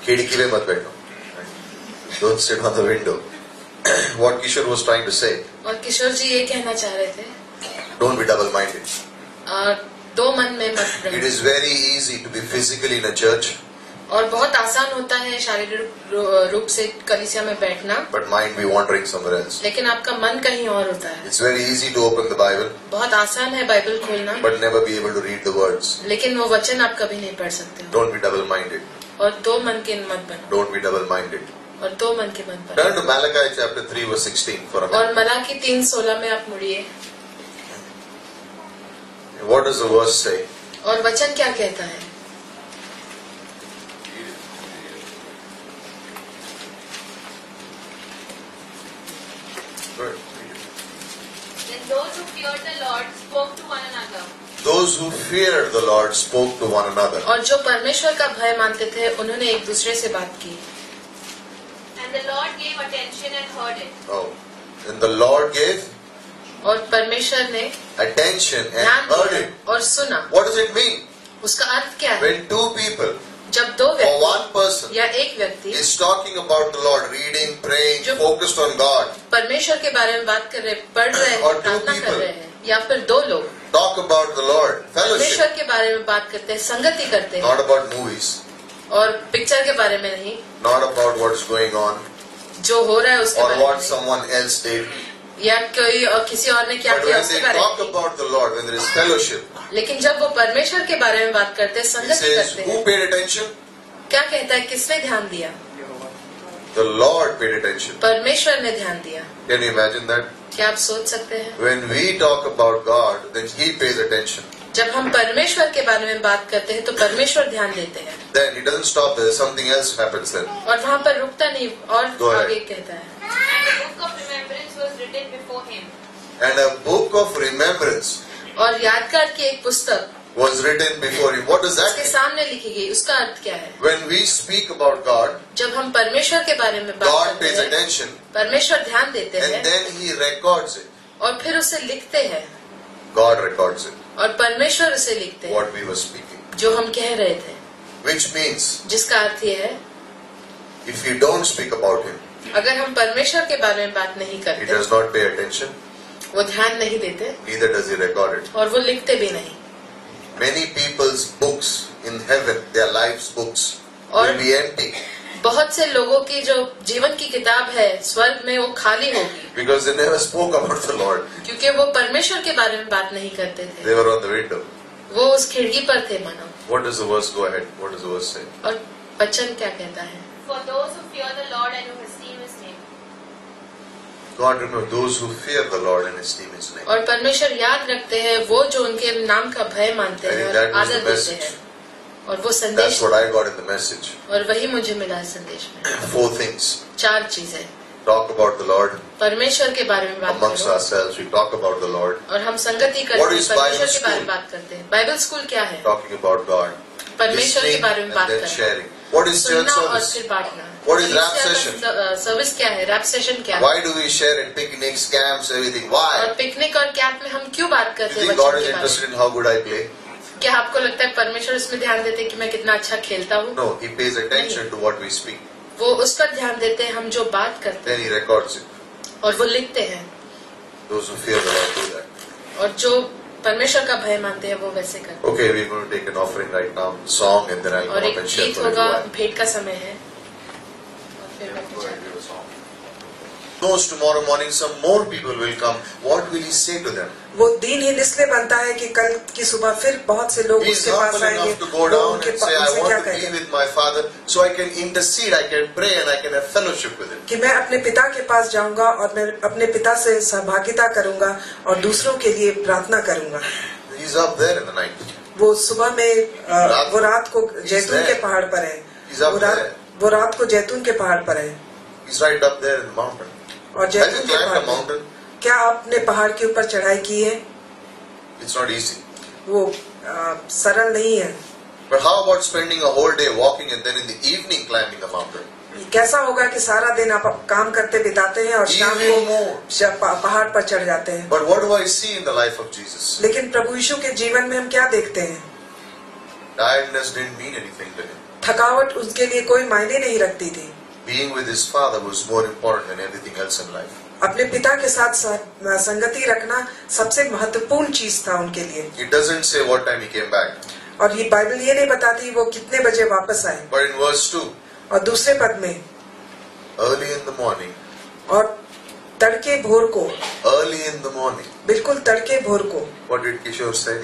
खिड़की में मत बैठो, don't sit on the window. What Kishore was trying to say, और किशोर जी ये कहना चाह रहे थे, don't be double-minded. दो मन में मत It रहना। is very easy to be physically in a church, और बहुत आसान होता है शारीरिक रूप से कलीसिया में बैठना, but mind be wandering somewhere else. लेकिन आपका मन कहीं और होता है। It's very easy to open the Bible, बहुत आसान है बाइबल खोलना, but never be able to read the words. लेकिन वो वचन आप कभी नहीं पढ़ सकते हो। Don't be double-minded. और दो मन के मत बनो, Don't be double-minded. और दो मन के मत Turn बनो। to Malachi chapter 3 verse 16 for a और minute. मलाकी 3:16 में आप मुड़िए। What does the verse say? और वचन क्या कहता है? Good. Then those who feared the Lord spoke to one another. Those who feared the Lord spoke to one another. और जो परमेश्वर का भय मानते थे उन्होंने एक दूसरे से बात की। And the Lord gave attention and heard it. Oh. And the Lord gave और परमेश्वर ने attention ध्यान and heard दिया it. और सुना। What does it mean? उसका अर्थ क्या है? When two people जब दो or व्यक्ति one person या एक व्यक्ति is talking about the Lord, reading, praying, जो- focused on God, परमेश्वर के बारे में बात कर रहे, पढ़ रहे हैं, और two प्रार्थना कर people रहे हैं, या फिर दो लोग talk about the Lord, परमेश्वर fellowship, के बारे में बात करते हैं, संगति करते हैं, not about movies, और पिक्चर के बारे में नहीं, not about what is going on जो हो रहा है उसके or बारे में what नहीं, someone else did. या कोई और किसी और ने क्या But किया when उसके they बारे में talk नहीं। about the Lord, when there is fellowship, लेकिन जब वो परमेश्वर के बारे में बात करते हैं, he संगति says, करते who हैं, paid attention? क्या कहता है, किसने ध्यान दिया? The Lord paid attention. परमेश्वर ने ध्यान दिया। Can you imagine that? क्या आप सोच सकते हैं? When we talk about God, then He pays attention. जब हम परमेश्वर के बारे में बात करते हैं तो परमेश्वर ध्यान देते हैं, Then He doesn't stop there. Something else happens then. और वहाँ पर रुकता नहीं और Go ahead. आगे कहता है, And a book of remembrance was written before him. And a book of remembrance और यादगार की एक पुस्तक was written before Him. What does that उसके mean? सामने लिखी गई। उसका अर्थ क्या है? When we speak about God, जब हम परमेश्वर के बारे में बात God करते pays हैं, attention परमेश्वर ध्यान देते and हैं then He records it. और फिर उसे लिखते हैं, God records it. और परमेश्वर उसे लिखते हैं What we were speaking. जो हम कह रहे थे। which means जिसका अर्थ ये है if we don't speak about Him, अगर हम परमेश्वर के बारे में बात नहीं He करते, does not pay attention, वो ध्यान नहीं देते neither does He record it. और वो लिखते भी नहीं। Many people's books in heaven, their lives' books, और will be empty बहुत से लोगों की जो जीवन की किताब है स्वर्ग में वो खाली होगी, because they never spoke about the Lord. क्योंकि वो परमेश्वर के बारे में बात नहीं करते थे। They were on the window. वो उस खिड़की पर थे मानो। What does the verse go ahead? What does the verse say? और वचन क्या कहता है? For those who fear the Lord and who esteem His name. God remember those who fear the Lord and esteem His name. और परमेश्वर याद रखते हैं वो जो उनके नाम का भय मानते I हैं think और that was आदर the देते message. हैं। और वो That's संदेश, what I got in the message. और वही मुझे मिला है संदेश में। 4 things. 4 चीजें। Talk about the Lord. परमेश्वर के बारे में बात Amongst करो ourselves, we talk about the Lord. और हम संगति What करते हैं, is परमेश्वर Bible के बारे में school? बात करते हैं। बाइबल स्कूल क्या है? Talking about God. परमेश्वर के Listening बारे में and बात then करना, sharing. What is church सुनना और service? फिर बांटना। What is rap कलीसिया session? का सर्विस क्या है? रैप सेशन क्या है? Why do we share at picnics, camps, everything? और Why? पिकनिक और कैंप में हम क्यों बात You करते हैं think God वचन is के बारे interested में? in how good I play? क्या आपको लगता है परमेश्वर इसमें ध्यान देते हैं कि मैं कितना अच्छा खेलता हूँ? No, He pays attention to what we speak. वो उस पर ध्यान देते हैं हम जो बात करते Then He records it. हैं और वो लिखते हैं। Those who fear the Lord do that. और जो परमेश्वर का भय मानते हैं वो वैसे करते हैं। Okay, we're going to take an offering right now, song, and then I'll और come एक up and share गीत for a little होगा, while. भेंट का समय है और फिर मैं Go ahead, जाऊंगी। give a song. Knows tomorrow morning some more people will come. What will He say to them? वो दीनहीन इसलिए बनता है कि कल की सुबह फिर बहुत से लोग He's उसके पास humble आएंगे, enough to go वो down उनके and say, I उनसे क्या want to be कहेंगे with my Father so I can intercede, I can pray, and I can have fellowship with Him. कि मैं अपने पिता के पास जाऊंगा और मैं अपने पिता से सहभागिता करूंगा और दूसरों के लिए प्रार्थना करूंगा। He's up there in the night. वो सुबह में वो रात को जैतून के पहाड़ पर है। He's up there. वो रात को जैतून के पहाड़ पर है He's right up there in the mountain. और Have you जैतून के climbed पहाड़ a mountain? क्या आपने पहाड़ के ऊपर चढ़ाई की है? It's not easy. वो सरल नहीं है। But how about spending a whole day walking and then in the evening climbing a mountain? कैसा होगा कि सारा दिन आप काम करते बिताते हैं और शाम Even more. को पहाड़ पर चढ़ जाते हैं। But what do I see in the life of Jesus? लेकिन प्रभु यीशु के जीवन में हम क्या देखते हैं? Tiredness didn't mean anything to him. थकावट उसके लिए कोई मायने नहीं रखती थी। Being with his Father was more important than everything else in life. अपने पिता के साथ संगति रखना सबसे महत्वपूर्ण चीज था उनके लिए। It doesn't say what time he came back. और ये बाइबल ये नहीं बताती वो कितने बजे वापस आए। But in verse 2, और दूसरे पद में early in the morning, और तड़के भोर को, early in the morning. बिल्कुल तड़के भोर को। What did Kishore say?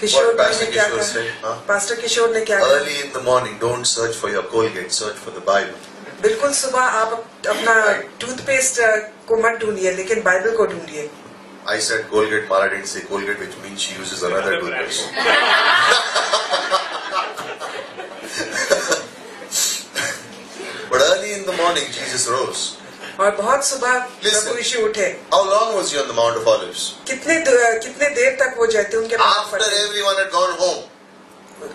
Kishore What Pastor ने क्या Kishore said? कहा? Huh? पास्टर किशोर ने क्या कहा? Early in the morning, don't search for your Colgate, search for the Bible. बिल्कुल सुबह आप अपना टूथपेस्ट को मत ढूंढिए लेकिन बाइबल को ढूंढिए। I said Colgate, Mala didn't say Colgate, which means she uses another toothpaste. But early in the morning, Jesus rose. और बहुत सुबह Listen. प्रभु यीशु उठे। How long was he on the Mount of Olives? कितने देर तक वो जैतून के पहाड़ After पर थे? everyone had gone home.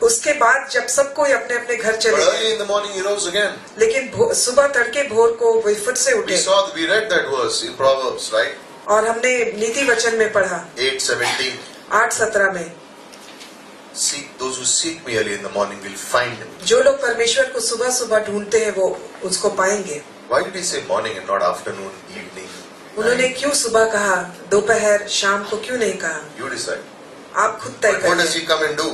उसके बाद जब सब कोई अपने अपने घर But चले early गए, in the morning, he rose again. लेकिन सुबह तड़के भोर को वो फिर से उठे। We read that verse in Proverbs, right? और हमने नीति वचन में पढ़ा 8:17. 8:17 में, Those who seek me early in the morning will find him. जो लोग परमेश्वर को सुबह सुबह ढूंढते हैं वो उसको पाएंगे। Why did he say morning and not afternoon, evening? उन्होंने क्यों सुबह कहा, दोपहर, शाम को क्यों नहीं कहा? You decide. आप खुद तय But what does करिए। he come and do?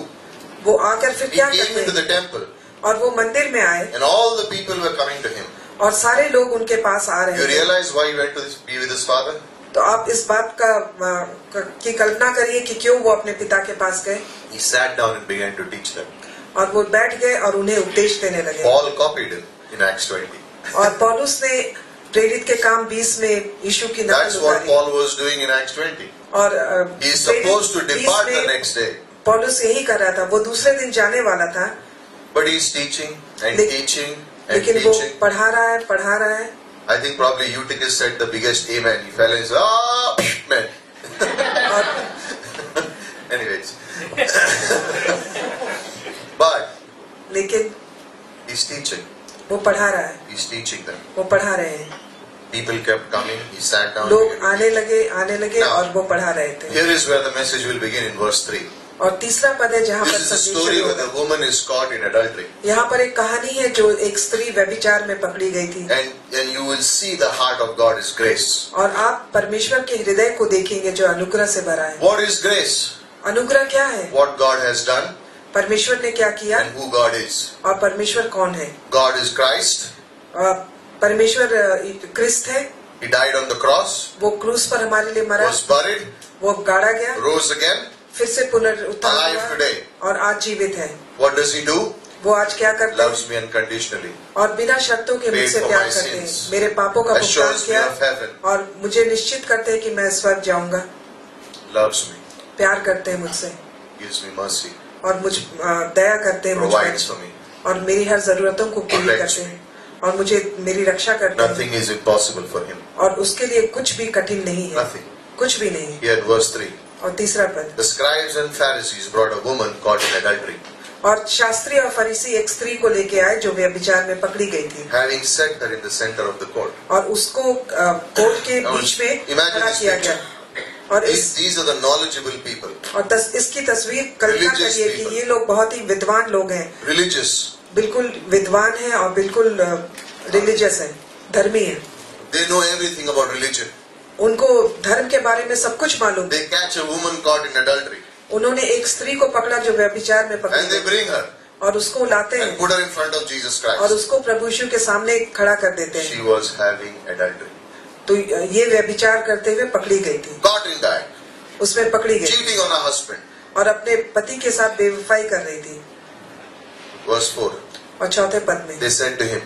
वो आकर फिर He क्या came करते into the हैं? temple और वो मंदिर में आए and all the people were coming to him. और सारे लोग उनके पास आ You रहे हैं। realize why he went to be with his father? तो आप इस बात की कल्पना करिए कि क्यों वो अपने पिता के पास गए He sat down and began to teach them. और वो बैठ गए और उन्हें उपदेश देने लगे। Paul copied him in Acts 20. और पौलुस ने प्रेरित के काम 20 में यीशु की That's नकल what उतारी। Paul was doing in Acts 20. और He is supposed to प्रेरित depart 20 the में next day. पौलुस यही कर रहा था, वो दूसरे दिन जाने वाला था, But he is teaching and Lek- teaching and लेकिन वो teaching. पढ़ा रहा है। I think probably Eutychus said the biggest amen. He fell and said, "Ah, man." और Anyways. But लेकिन he's teaching. वो पढ़ा रहा है, He's teaching them. वो पढ़ा रहे हैं। People kept coming. He sat down. लोग आने लगे Now- और वो पढ़ा रहे थे। Here is where the message will begin in verse 3. और तीसरा पद है जहाँ पर This is a संदेश story शुरू where होगा। the woman is caught in adultery. यहाँ पर एक कहानी है जो एक स्त्री व्यभिचार में पकड़ी गई थी, And you will see the heart of God is grace. और आप परमेश्वर के हृदय को देखेंगे जो अनुग्रह से भरा है। What is grace? अनुग्रह क्या है? What God has done परमेश्वर ने क्या किया and who God is. और परमेश्वर कौन है? God is Christ. परमेश्वर क्रिस्त है, He died on the cross, वो क्रूस पर हमारे लिए मरा, was buried, वो गाड़ा गया, rose again, फिर से पुनरुत्थान alive हुआ today. और आज जीवित है। What does He do? वो आज क्या करते Loves हैं? me unconditionally. और बिना शर्तों के Paid मुझसे for प्यार my करते हैं, sins. मेरे पापों का भुगतान Assures me किया of heaven. और मुझे निश्चित करते हैं कि मैं स्वर्ग जाऊंगा। Loves me, प्यार करते हैं मुझसे gives me mercy, और मुझ दया करते हैं मुझ provides पर for me. और मेरी हर जरूरतों को पूरी Protects करते हैं और मुझे मेरी रक्षा करते हैं Nothing is impossible for Him. और उसके लिए कुछ भी कठिन नहीं है, Nothing. कुछ भी नहीं। Here, verse 3. और तीसरा पद, The scribes and Pharisees brought a woman caught in adultery, और शास्त्री और फरीसी एक स्त्री को लेके आए जो व्यभिचार में पकड़ी गई थी having set her in the center of the court. और उसको कोर्ट के Now, बीच में imagine खड़ा this किया picture. गया और These are the knowledgeable people, और इसकी तस्वीर कल्पना Religious करिए कि people. ये लोग बहुत ही विद्वान लोग हैं, religious. बिल्कुल विद्वान हैं और बिल्कुल रिलीजियस हैं, धर्मी हैं। They know everything about religion. उनको धर्म के बारे में सब कुछ मालूम। They catch a woman caught in adultery उन्होंने एक स्त्री को पकड़ा जो व्यभिचार में पकड़ी and they गई bring her और उसको लाते and हैं put her in front of Jesus और Christ. उसको प्रभु यीशु के सामने खड़ा कर देते हैं। She was having adultery. तो ये व्यभिचार करते हुए पकड़ी गई थी, Caught in that. उसमें पकड़ी गई Cheating on her husband. और अपने पति के साथ बेवफाई कर रही थी। Verse 4. और चौथे पद में They said to him,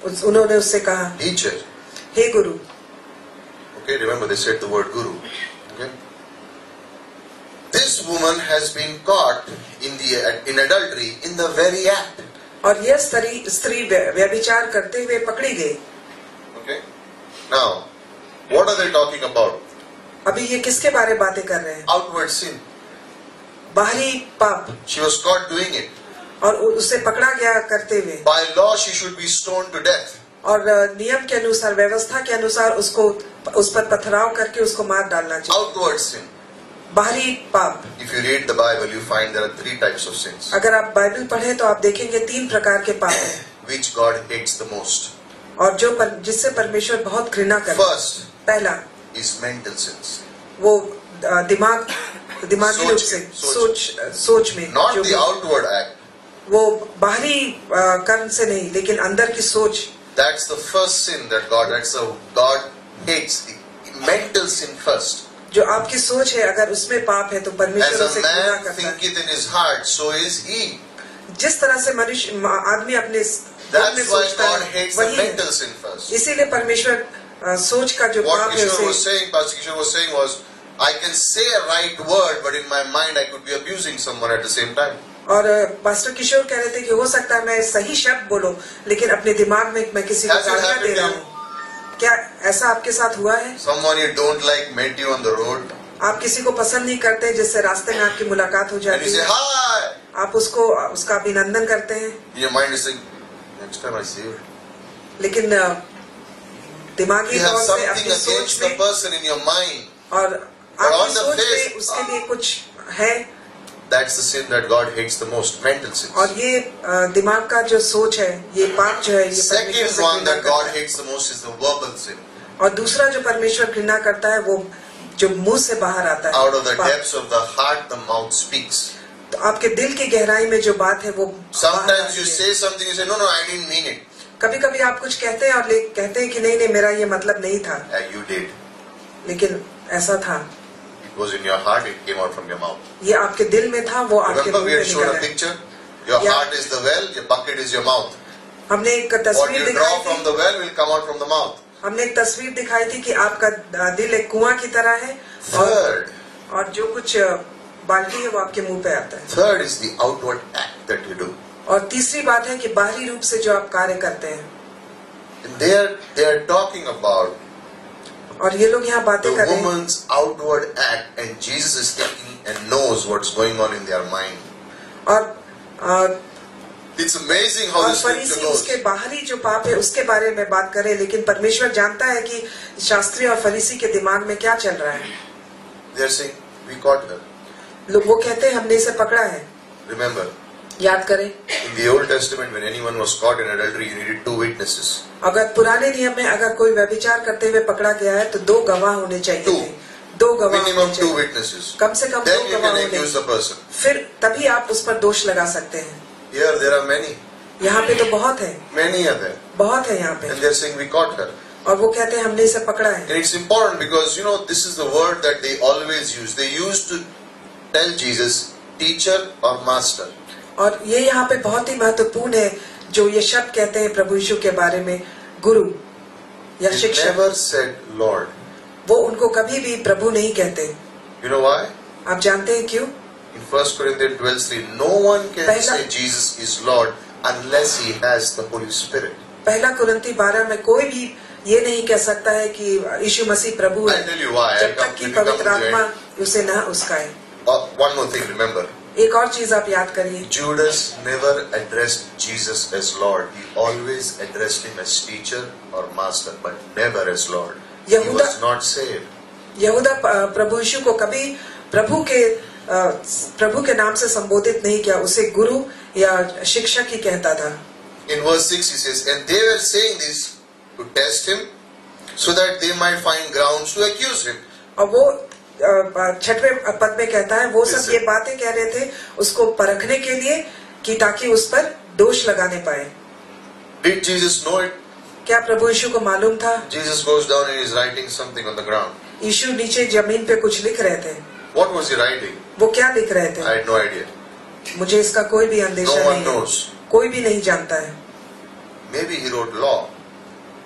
उन्होंने उससे कहा, Teacher. Hey Guru. Okay, remember they said the word guru. Okay. This woman has been caught in adultery in the very act. और यह स्त्री व्यभिचार करते हुए पकड़ी गई। Okay. Now, what are they talking about? अभी ये किसके बारे में बातें कर रहे हैं? Outward sin. बाहरी पाप। She was caught doing it. और उसे पकड़ा गया करते हुए। By law, she should be stoned to death. और नियम के अनुसार, व्यवस्था के अनुसार उसको उस पर पथराव करके उसको मार डालना चाहिए। Outward sin. बाहरी पाप। If you read the Bible, you find there are 3 types of sins. अगर आप बाइबल पढ़ें तो आप देखेंगे 3 प्रकार के पाप हैं Which God hates the most. और जिससे परमेश्वर बहुत घृणा करता है। First पहला is mental sins. वो दिमागी रूप से सोच में Not जो the भी, outward act. वो बाहरी कर्म से नहीं लेकिन अंदर की सोच। That's the first sin that God hates. The mental sin first. जो आपकी सोच है अगर उसमें पाप है तो परमेश्वर As उसे a घृणा man करता है। thinketh in his heart, so is he. जिस तरह से आदमी अपने मन में That's why सोचता God है hates the वही है। mental sin first. इसीलिए परमेश्वर सोच का जो What पाप है Kishore was उसे, saying, Pastor Kishore was saying was, I can say a right word, but in my mind I could be abusing someone at the same time. और pastor किशोर कह रहे थे कि हो सकता है मैं सही शब्द बोलूं लेकिन अपने दिमाग में मैं किसी को Has it गालियां happened दे रहा to हूँ। क्या ऐसा आपके साथ हुआ है? Someone you don't like met you on the road, आप किसी को पसंद नहीं करते जिससे रास्ते में आपकी मुलाकात हो and you जाती say है, hi. आप उसका अभिनंदन करते हैं, In your mind you say, next time I see you. लेकिन दिमागी You have तौर से something अपनी सोच against the में person in your mind. और on आपकी the सोच face, में उसके लिए कुछ है। That's the sin that God hates the most, mental sins. और ये दिमाग का जो सोच है, ये पाप जो है, ये परमेश्वर Second से one घृणा that करता God है। hates the most is the verbal sin. और दूसरा जो परमेश्वर घृणा करता है वो जो मुंह से बाहर आता है। Out of the पाप। depths of the heart, the mouth speaks. तो आपके दिल की गहराई में जो बात है वो बाहर Sometimes आती you है। say something, you say, no, I didn't mean it. कभी कभी आप कुछ कहते हैं और कहते हैं कि नहीं मेरा ये मतलब नहीं था, You did. लेकिन ऐसा था। It was in your heart, it came out from your mouth. ये आपके दिल में था, वो आपके Remember मुंह we में had shown निकला a है। picture? Your Yeah. heart is the well, your bucket is your mouth. हमने एक What तस्वीर you दिखाई draw from थी, the well will come out from the mouth. हमने एक तस्वीर दिखाई थी कि आपका दिल एक कुआं की तरह है Third, और जो कुछ बाल्टी है वो आपके मुंह पे आता है। third is the outward act that you do. और तीसरी बात है कि बाहरी रूप से जो आप कार्य करते हैं। And they are talking about और ये लोग यहाँ the बातें कर रहे हैं woman's outward act, and Jesus is thinking and knows what's going on in their mind. और It's amazing how और the scripture फरीसी goes. उसके बाहरी जो पाप है उसके बारे में बात करें, लेकिन परमेश्वर जानता है कि शास्त्री और फरीसी के दिमाग में क्या चल रहा है। They're saying, we caught her. लोग वो कहते हैं हमने इसे पकड़ा है। Remember, याद करें, in the Old Testament, when anyone was caught in adultery, you needed 2 witnesses. अगर पुराने नियम में अगर कोई व्यभिचार करते हुए पकड़ा गया है तो 2 गवाह होने चाहिए Two. थे। 2 गवाह Minimum होने 2 चाहिए। witnesses. कम से कम 2 Then you गवाह can होने, accuse the person. फिर तभी आप उस पर दोष लगा सकते हैं। Here there are many. यहाँ पे तो बहुत है, Many are there. बहुत है यहाँ पे, And they're saying we caught her. और वो कहते हैं हमने इसे पकड़ा है। And it's important because, you know, this is the word that they always use. They used to tell Jesus, teacher or master. और ये यहाँ पे बहुत ही महत्वपूर्ण है जो ये शब्द कहते हैं प्रभु यीशु के बारे में, गुरु या They शिक्षक। never said Lord. वो उनको कभी भी प्रभु नहीं कहते। You know why? आप जानते हैं क्यों? In 1 Corinthians 12:3, no one can पहला- say Jesus is Lord unless he has the Holy Spirit. पहला कुरिन्ती 12 में कोई भी ये नहीं कह सकता है कि यीशु मसीह प्रभु है I'll tell you why. जब तक कि When we come to पवित्र the आत्मा end. उसे न उसकाए। One more thing, remember. एक और चीज आप याद करिए, Judas never addressed Jesus as Lord. He always addressed him as teacher or master, but never as Lord. He यहूदा- was not saved. यहूदा प्रभु यीशु को कभी प्रभु के नाम से संबोधित नहीं किया, उसे गुरु या शिक्षक ही कहता था। In verse 6 he says, and they were saying this to test him, so that they might find grounds to accuse him. और वो 6वें पद में कहता है वो सब ये बातें कह रहे थे उसको परखने के लिए कि ताकि उस पर दोष लगाने पाए। Did Jesus know it? क्या प्रभु यीशु को मालूम था? Jesus goes down and is writing something on the ground. यीशु नीचे जमीन पे कुछ लिख रहे थे। What was he writing? वो क्या लिख रहे थे? I had no idea. मुझे इसका कोई भी अंदेशा No one नहीं है, knows. कोई भी नहीं जानता है। Maybe he wrote law.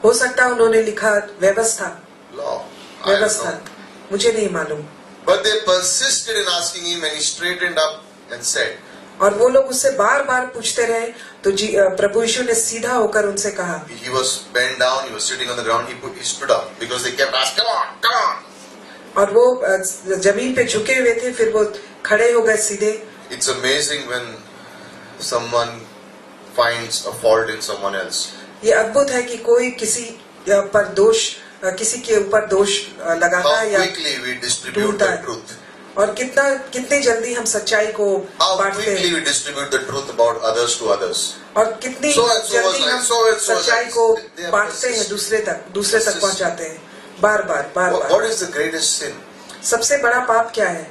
हो सकता है उन्होंने लिखा व्यवस्था, Law. I don't व्यवस्था, know. मुझे नहीं मालूम। But they persisted in asking him, and he straightened up and said, और वो लोग उससे बार बार पूछते रहे तो प्रभु यीशु ने सीधा होकर उनसे कहा। he was bent down, he was sitting on the ground, he stood up because they kept asking, come on. और वो जमीन पे झुके हुए थे, फिर वो खड़े हो गए सीधे। It's amazing when someone finds a fault in someone else. ये अद्भुत है कि कोई किसी पर दोष, किसी के ऊपर दोष लगाता How है या quickly we distribute ढूंढता the है, truth. और कितनी जल्दी हम सच्चाई को How बांटते quickly हैं, we distribute the truth about others to others. और कितनी So and so was जल्दी like, हम so and so was सच्चाई like. को They are बांटते हैं, persistent. दूसरे तक पहुंचाते हैं, बार बार What is the greatest sin? सबसे बड़ा पाप क्या है?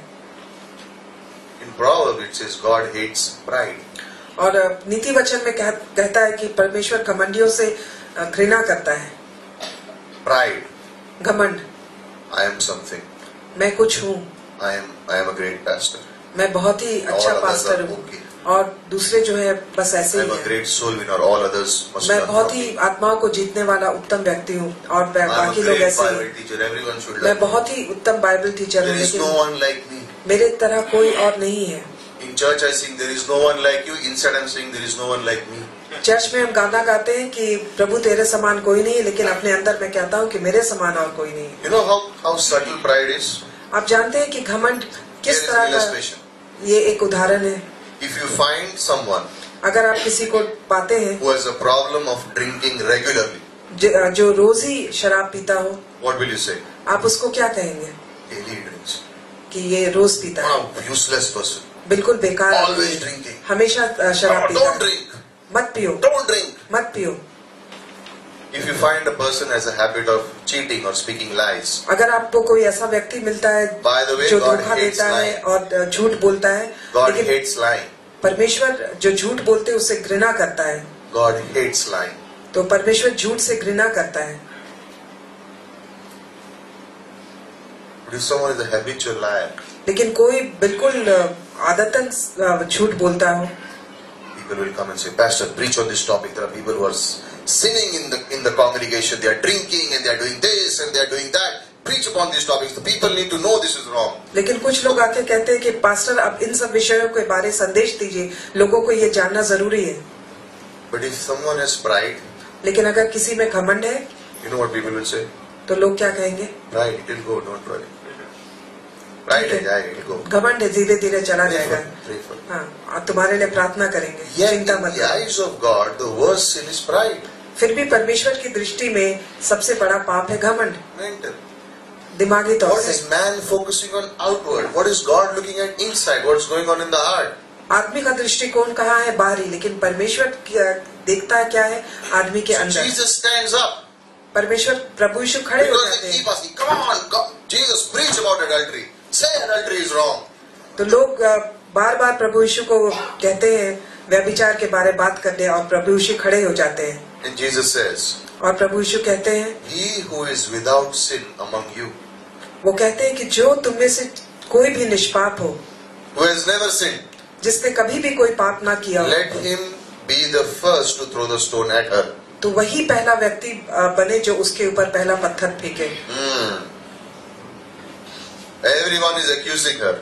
In Proverbs it says God hates pride. और नीति वचन में कहता है कि परमेश्वर घमंडियों से घृणा करता है। Pride. घमंड, I am something. मैं कुछ हूँ, I am a great pastor. मैं बहुत ही अच्छा All others पास्टर are हूँ, okay. और दूसरे जो है बस ऐसे I ही am a हैं। great soul winner. All others must मैं learn बहुत from ही me. आत्माओं को जीतने वाला उत्तम व्यक्ति हूँ, और I am a बाकी लोग great ऐसे ही Bible हैं। teacher. Everyone should मैं learn. बहुत ही उत्तम बाइबल टीचर हूँ, There is no लेकिन one like me. मेरे तरह कोई और नहीं है। In church I sing, there is no one like you. Inside I'm saying, there is no one like me. Church में हम गाना गाते हैं कि प्रभु तेरे समान कोई नहीं है, लेकिन अपने अंदर मैं कहता हूँ कि मेरे समान और कोई नहीं है। You know how subtle pride is? आप जानते हैं कि घमंड Here किस is तरह an का, illustration. ये एक उदाहरण है। If you find someone अगर आप किसी को पाते हैं who has a problem of drinking regularly, जो रोज ही शराब पीता हो, what will you say? आप उसको क्या कहेंगे? Daily drinks. कि ये रोज पीता है, What a useless person. बिल्कुल बेकार आदमी Always है, drinking. हमेशा शराब No, पीता don't है। drink. मत पियो, Don't drink. मत पियो। If you find a person has a habit of cheating or speaking lies, अगर आपको कोई ऐसा व्यक्ति मिलता है By the way, जो God धोखा hates देता है lying. और झूठ बोलता है, God लेकिन hates lying. परमेश्वर जो झूठ बोलते हैं उससे घृणा करता है, God hates lying. तो परमेश्वर झूठ से घृणा करता है। But if someone is a habitual liar, लेकिन कोई बिल्कुल आदतन झूठ बोलता हो, people will come and say, Pastor, preach on this topic. There are people who are sinning in the congregation. They are drinking and they are doing this and they are doing that. Preach upon these topics. The people need to know this is wrong. लेकिन कुछ लोग आके कहते हैं कि pastor आप इन सब विषयों के बारे संदेश दीजिए, लोगों को ये जानना जरूरी है। But if someone has pride, लेकिन अगर किसी में घमंड है you know what people will say? तो लोग क्या कहेंगे? Pride, it will go, don't worry. Pride है जाएगा, it will go. घमंड है, धीरे धीरे चला Pray जाएगा। for, pray for. हाँ, और तुम्हारे लिए प्रार्थना करेंगे, Yet in चिंता मत the करो। eyes of God, the worst sin is pride. फिर भी परमेश्वर की दृष्टि में सबसे बड़ा पाप है घमंड। Mental. दिमागी तौर What से। is man focusing on outward? What is God looking at inside? What's going on in the heart? आदमी का दृष्टिकोण कहाँ है? बाहरी। लेकिन परमेश्वर देखता है क्या है आदमी के So अंदर। Jesus stands up. परमेश्वर प्रभु यीशु खड़े हो Because जाते they keep हैं। asking, come on, God, Jesus, preach about adultery. Say adultery is wrong. तो लोग बार बार प्रभु यीशु को कहते हैं व्यभिचार के बारे बात करने, और प्रभु यीशु खड़े हो जाते हैं। And Jesus says, और प्रभु यीशु कहते हैं, he who is without sin among you, वो कहते हैं कि जो तुम में से कोई भी निष्पाप हो, who has never sinned, जिसने कभी भी कोई पाप ना किया हो, let him be the first to throw the stone at her. तो वही पहला व्यक्ति बने जो उसके ऊपर पहला पत्थर फेंके। Everyone is accusing her.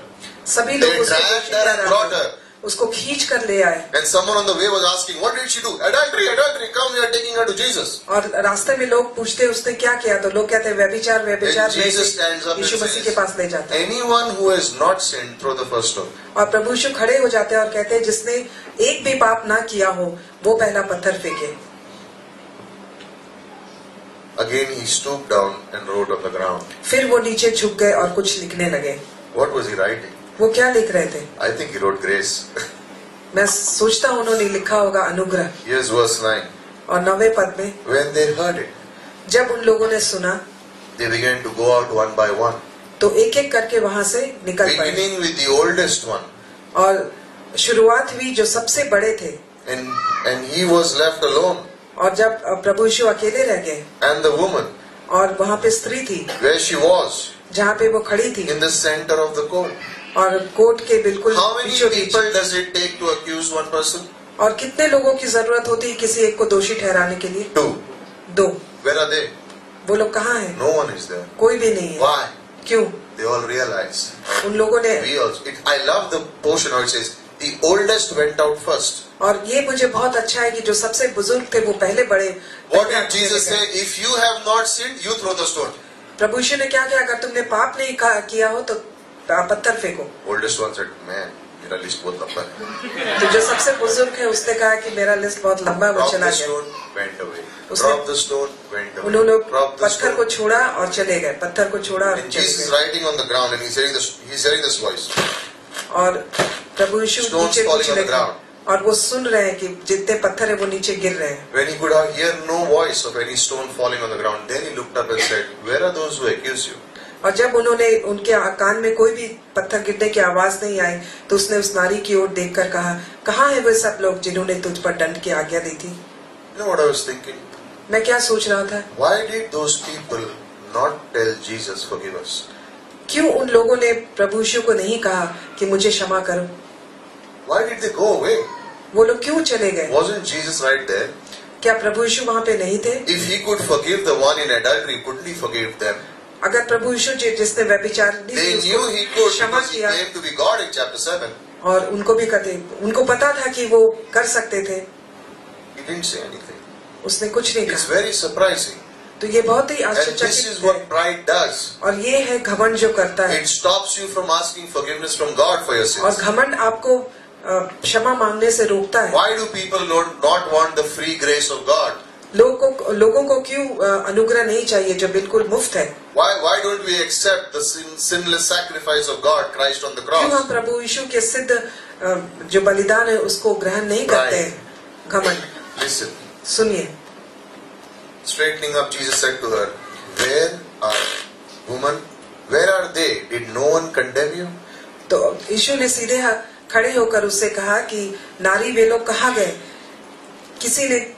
सभी They लोग उसे dragged दोषी her and ठहराते brought हैं। her. उसको खींच कर ले आए, And someone on the way was asking, what did she do? Adultery, adultery, come, we are taking her to Jesus. और रास्ते में लोग पूछते उसने क्या किया, तो लोग कहते हैं व्यभिचार व्यभिचार, And Jesus stands up and यीशु मसीह के says, पास ले जाते हैं। anyone who has not sinned, throw the first stone. और प्रभु यीशु खड़े हो जाते हैं और कहते हैं जिसने एक भी पाप ना किया हो वो पहला पत्थर फेंके। Again he stooped down and wrote on the ground. फिर वो नीचे झुक गए और कुछ लिखने लगे। What was he writing? वो क्या लिख रहे थे? I think he wrote grace. मैं सोचता हूँ उन्होंने लिखा होगा अनुग्रह। Here's verse 9. और 9वें पद में, When they heard it, जब उन लोगों ने सुना they began to go out one by one, तो एक एक करके वहां से निकल पड़े। beginning with the oldest one. और शुरुआत हुई जो सबसे बड़े थे, And he was left alone. और जब प्रभु यीशु अकेले रह गए, And the woman, और वहां पे स्त्री थी where she was, जहाँ पे वो खड़ी थी, in the center of the court. और कोर्ट के बिल्कुल How many बीचों बीच। people does it take to accuse one person? और कितने लोगों की जरूरत होती है किसी एक को दोषी ठहराने के लिए? 2. 2। Where are they? वो लोग कहाँ हैं? No one is there. कोई भी नहीं है। Why? क्यों? They all realize. उन लोगों ने, We also. I love the portion where it says, the oldest went out first. और ये मुझे बहुत अच्छा है कि जो सबसे बुजुर्ग थे वो पहले बड़े। What did Jesus say? If you have not sinned, you throw the stone. प्रभु यीशु ने क्या किया? अगर तुमने पाप नहीं किया हो तो पत्थर फेंको। Oldest one said, man, मेरा लिस्ट बहुत लंबा है. तो जो सबसे बुजुर्ग है उसने कहा कि मेरा लिस्ट बहुत लंबा है, वो Drop चला the गया। stone, went away. उसने- Drop the stone, went away. उन्होंने Drop the पत्थर को stone. छोड़ा और चले गए, पत्थर को छोड़ा और And चले Jesus is गए। writing on the ground and he's hearing this voice. और प्रभु यीशु Stones नीचे falling कुछ on the लेकर, ground. और वो सुन रहे हैं कि जितने पत्थर है वो नीचे गिर रहे हैं। When he could hear no voice of any stone falling on the ground, then he looked up and said, where are those who accuse you? और जब उन्होंने उनके कान में कोई भी पत्थर गिरने की आवाज नहीं आई तो उसने उस नारी की ओर देखकर कहा, कहाँ है वे सब लोग जिन्होंने तुझ पर दंड की आज्ञा दी थी? You know what I was thinking? मैं क्या सोच रहा था? Why did those people not tell Jesus, forgive us? क्यों उन लोगों ने प्रभु यीशु को नहीं कहा कि मुझे क्षमा करो? Why did they go away? वो लोग क्यों चले गए? Wasn't Jesus right there? क्या प्रभु यीशु वहाँ पे नहीं थे? If he could forgive the one in adultery, couldn't he forgive them? अगर प्रभु यीशु जिसने व्यभिचार They knew he could क्षमा because he किया, claimed to be God in chapter 7. और उनको भी कहते, उनको पता था कि वो कर सकते थे, He didn't say anything. उसने कुछ नहीं It's कहा। very surprising. तो ये बहुत ही And this is आश्चर्यचकित what है, pride does. और ये है घमंड जो करता है। It stops you from asking forgiveness from God for your और sins. घमंड आपको क्षमा मांगने से रोकता है। Why do people not want the free grace of God? लोगों को क्यों अनुग्रह नहीं चाहिए जो बिल्कुल मुफ्त है? Why don't we accept the sinless sacrifice of God, Christ on the क्यों हम cross? प्रभु यीशु के सिद्ध जो बलिदान है उसको ग्रहण नहीं करते हैं? घमंड। Listen. सुनिए, Straightening up, Jesus said to her, where are woman? Where are they? Did no one condemn you? तो यीशु ने सीधे खड़े होकर उससे कहा कि नारी वे लोग कहाँ गए? किसी ने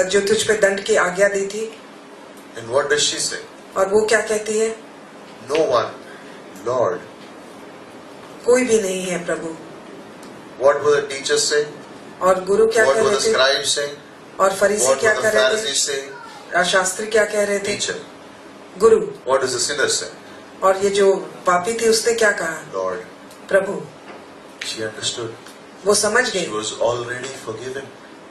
जो तुझ पे दंड की आज्ञा दी थी? And what does she say? और वो क्या कहती है? No one, Lord. कोई भी नहीं है प्रभु। What were the teachers saying? और गुरु क्या What कह were रहे the थे? scribes saying? और फरीसी What क्या were कह the रहे थे? Pharisees saying? और शास्त्री क्या कह रहे थे? Teacher. Guru. What does the sinner say? और ये जो पापी थी उसने क्या कहा? Lord. प्रभु। She understood. वो समझ She गई was already forgiven.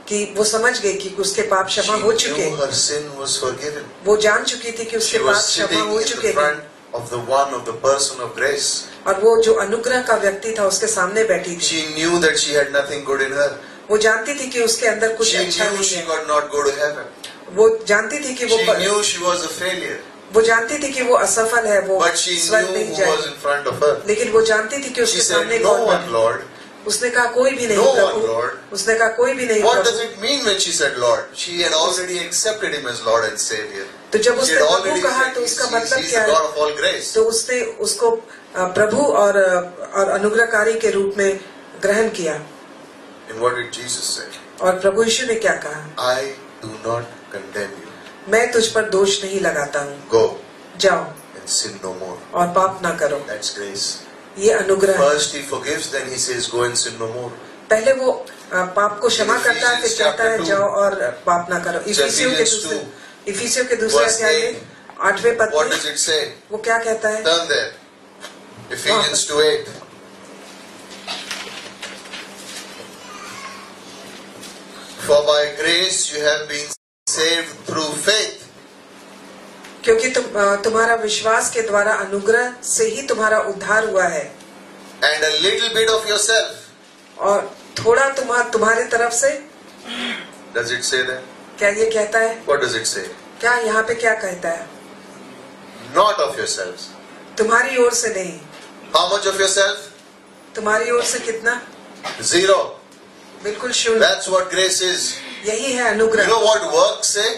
कि वो समझ गई कि उसके पाप She क्षमा हो चुके। knew her sin was forgiven. वो जान चुकी थी कि उसके She पाप was क्षमा sitting हो in चुके the थे। front of the person of grace. और वो जो अनुग्रह का व्यक्ति था उसके सामने बैठी थी। She knew that she had nothing good in her. वो जानती थी कि उसके अंदर कुछ She अच्छा knew नहीं she है। could not go to heaven. वो जानती थी कि She knew she was a failure. वो जानती थी कि वो असफल है, वो But she स्वर्ग knew नहीं who was जाएगी, in front of her. लेकिन वो जानती थी कि She उसके said, सामने "No कौन one, है। Lord." उसने कहा कोई भी नहीं No one, प्रभु। Lord. उसने कहा कोई भी नहीं What does Prabhu. it mean when she said Lord? She had already accepted him as Lord and Savior. तो जब She उसने had प्रभु already कहा said तो उसका मतलब he's क्या the है? God of all grace. तो उसने उसको प्रभु और अनुग्रहकारी के रूप में ग्रहण किया। And what did Jesus say? और प्रभु यीशु ने क्या कहा? I do not condemn you. मैं तुझ पर दोष नहीं लगाता हूँ, Go जाओ and sin no more. और पाप ना करो। That's grace. ये अनुग्रह है। First he forgives, then he says, go and sin no more. पहले वो पाप को क्षमा करता है, फिर Ephesians कहता है chapter 2. जाओ और पाप ना करो। इफिसियों के दूसरे Verse अध्याय 8. में 8वें पद What में does it say? वो क्या कहता है? Turn there. Ephesians 2:8. For by grace you have been saved through faith. क्योंकि तुम्हारा विश्वास के द्वारा अनुग्रह से ही तुम्हारा उद्धार हुआ है, And a little bit of yourself. और थोड़ा तुम्हारे तरफ से। Does it say that? क्या ये कहता है? What does it say? क्या यहाँ पे क्या कहता है? Not of yourselves. तुम्हारी ओर से नहीं। How much of yourself? तुम्हारी ओर से कितना? 0. बिल्कुल शून्य। That's what grace is. यही है You अनुग्रह। know what works say?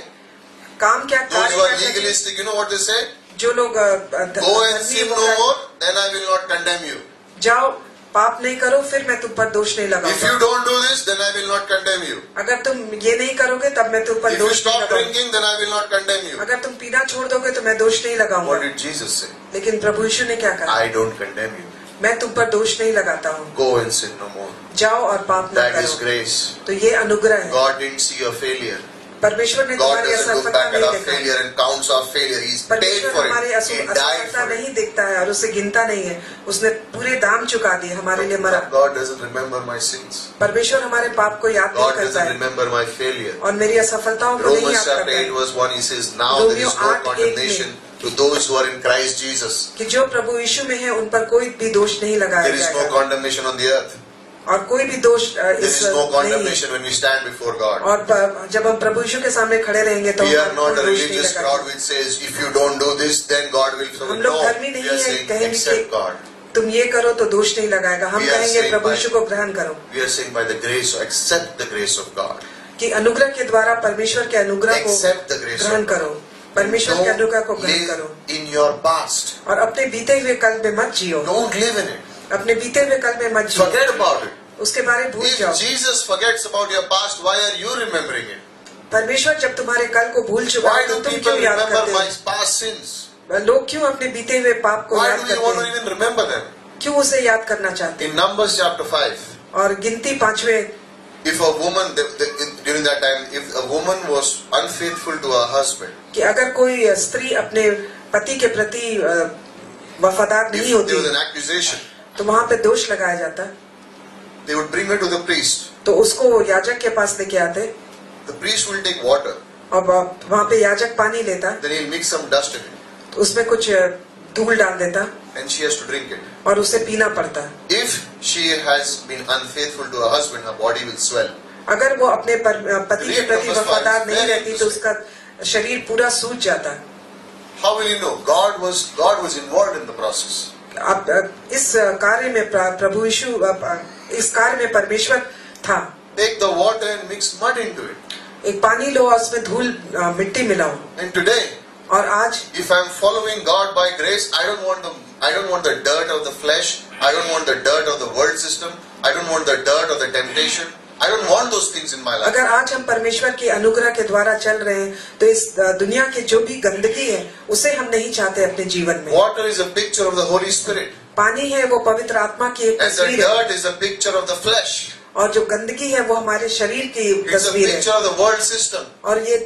काम क्या Those कार्य who are करते हैं? legalistic, you know what they say? जो लोग Go and sin no more, then I will not condemn you. जाओ पाप नहीं करो, फिर मैं तुम पर दोष नहीं If लगाऊंगा। you don't do this, then I will not condemn you. अगर तुम ये नहीं करोगे तब मैं तुम पर If you दोष नहीं stop लगाऊंगा। drinking, then I will not condemn you. अगर तुम पीना छोड़ दोगे तो मैं दोष नहीं लगाऊंगा। What did Jesus say? लेकिन प्रभु यीशु ने क्या कहा? I don't condemn you. मैं तुम पर दोष नहीं लगाता हूँ, Go and sin no more. जाओ और पाप न That is करो। grace. तो ये अनुग्रह है। God didn't see your failure. परमेश्वर ने God तुम्हारी doesn't look असफलता back at नहीं our देखा। failure and counts our failure. He's paid परमेश्वर for हमारी it. He died असफलता for it. नहीं देखता है और उसे गिनता नहीं है। उसने पूरे दाम चुका दिए, हमारे लिए मरा। God doesn't remember my sins. परमेश्वर हमारे पाप को याद नहीं God करता doesn't है remember my failure. और मेरी असफलताओं को नहीं Romans याद chapter करता 8 है verse 1 he says, now there is no Romeo 8:1 condemnation to those who are in Christ Jesus. कि जो प्रभु यीशु में है उन पर कोई भी दोष नहीं लगाया There is no जाएगा condemnation on the earth. और कोई भी दोष There इस is no नहीं। condemnation when we stand before God. और जब हम प्रभु यीशु के सामने खड़े रहेंगे तो We are हम not a कोई दोष नहीं religious लगाएंगे। crowd which says, if you don't do this, then God will. हम No, लोग धर्मी we नहीं are है saying, कहेंगे accept कि God. तुम ये करो तो दोष नहीं लगाएगा। हम We are कहेंगे saying प्रभु by- यीशु को ग्रहण करो We are saying by the grace, accept the grace of God. कि अनुग्रह के द्वारा परमेश्वर के अनुग्रह को Accept the grace ग्रहण of God. करो, परमेश्वर के अनुग्रह को Don't ग्रहण करो live in your past. और अपने बीते हुए कल में मत जियो। Don't live in it. अपने बीते हुए कल में मत जियो, Forget about it. उसके बारे में भूल If जाओ। Jesus forgets about your past, why are you remembering it? परमेश्वर जब तुम्हारे कल को भूल चुका Why है तो do तुम people क्यों याद remember करते my हो? past sins? लोग क्यों अपने बीते हुए पाप को Why याद do we want करते to हैं? even remember them? क्यों उसे याद करना चाहते In Numbers chapter 5, हैं? और गिनती 5वें if a woman, during that time, if a woman was unfaithful to her husband, कि अगर कोई स्त्री अपने पति के प्रति वफादार if नहीं there होती was an accusation, तो वहाँ पे दोष लगाया जाता, they would bring her to the priest. तो उसको याजक के पास लेके आते The priest will take water, और वहाँ पे याजक पानी लेता, then he'll mix some dust in it, तो उसमें कुछ धूल डाल देता and she has to drink it. और उसे पीना पड़ता। If she has been unfaithful to her husband, her body will swell. अगर वो अपने पति के Read प्रति Numbers 5, वफादार नहीं very रहती तो उसका शरीर पूरा सूज जाता। How will you know? God was involved in the process. अब इस कार्य में प्रभु यीशु इस कार्य में परमेश्वर था। Take the water and mix mud into it. एक पानी लो और उसमें धूल मिट्टी मिलाओ। And today, और आज if I'm following God by grace, I don't want the dirt of the flesh. I don't want the dirt of the world system. I don't want the dirt of the temptation. I don't want those things in my life. अगर आज हम परमेश्वर के अनुग्रह के द्वारा चल रहे हैं तो इस दुनिया की जो भी गंदगी है उसे हम नहीं चाहते अपने जीवन में। Water is a picture of the Holy Spirit. पानी है वो पवित्र आत्मा की एक And the तस्वीर है dirt is a picture of the flesh. और जो गंदगी है वो हमारे शरीर की It's a तस्वीर है picture of the world system. और ये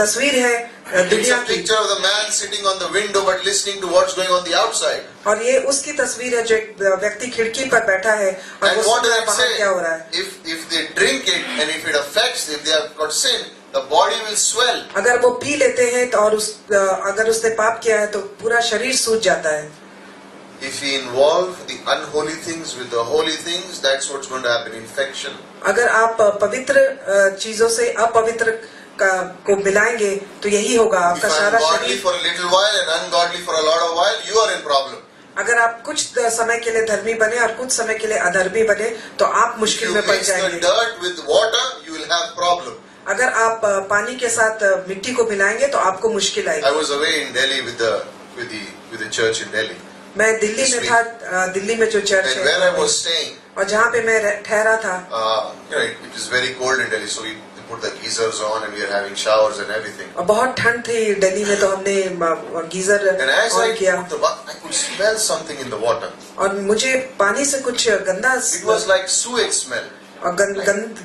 तस्वीर है It's दुनिया a की picture of the man sitting on the window but listening to what's going on the outside. और ये उसकी तस्वीर है जो एक व्यक्ति खिड़की पर बैठा है और And वो what सुन रहा है does बाहर it क्या हो रहा है। say? If they drink it and if it affects, if they have got sin, the body will swell. अगर वो पी लेते हैं तो और अगर उसने पाप किया है तो पूरा शरीर सूज जाता है। If we involve the unholy things with the holy things, that's what's going to happen. Infection. अगर आप पवित्र चीजों से अपवित्र को मिलाएंगे तो यही होगा, If आपका I am सारा godly शरीर। for a little while and ungodly for a lot of while, you are in problem. अगर आप कुछ समय के लिए धर्मी बने और कुछ समय के लिए अधर्मी बने तो आप If मुश्किल you में पड़ mix the जाएंगे। dirt with water, you will have problem. अगर आप पानी के साथ मिट्टी को मिलाएंगे तो आपको मुश्किल I आएगी। was away in Delhi with the church in Delhi, मैं दिल्ली में था, दिल्ली में जो चर्च and where I है was staying, और जहाँ पे मैं ठहरा था, it is very cold in Delhi, so we put the geysers on and we are having showers and everything. और बहुत ठंड थी दिल्ली में, तो हमने geyser And as I on किया put the bath, I could smell something in the water. और मुझे पानी से कुछ गंदा It was like sewage smell. और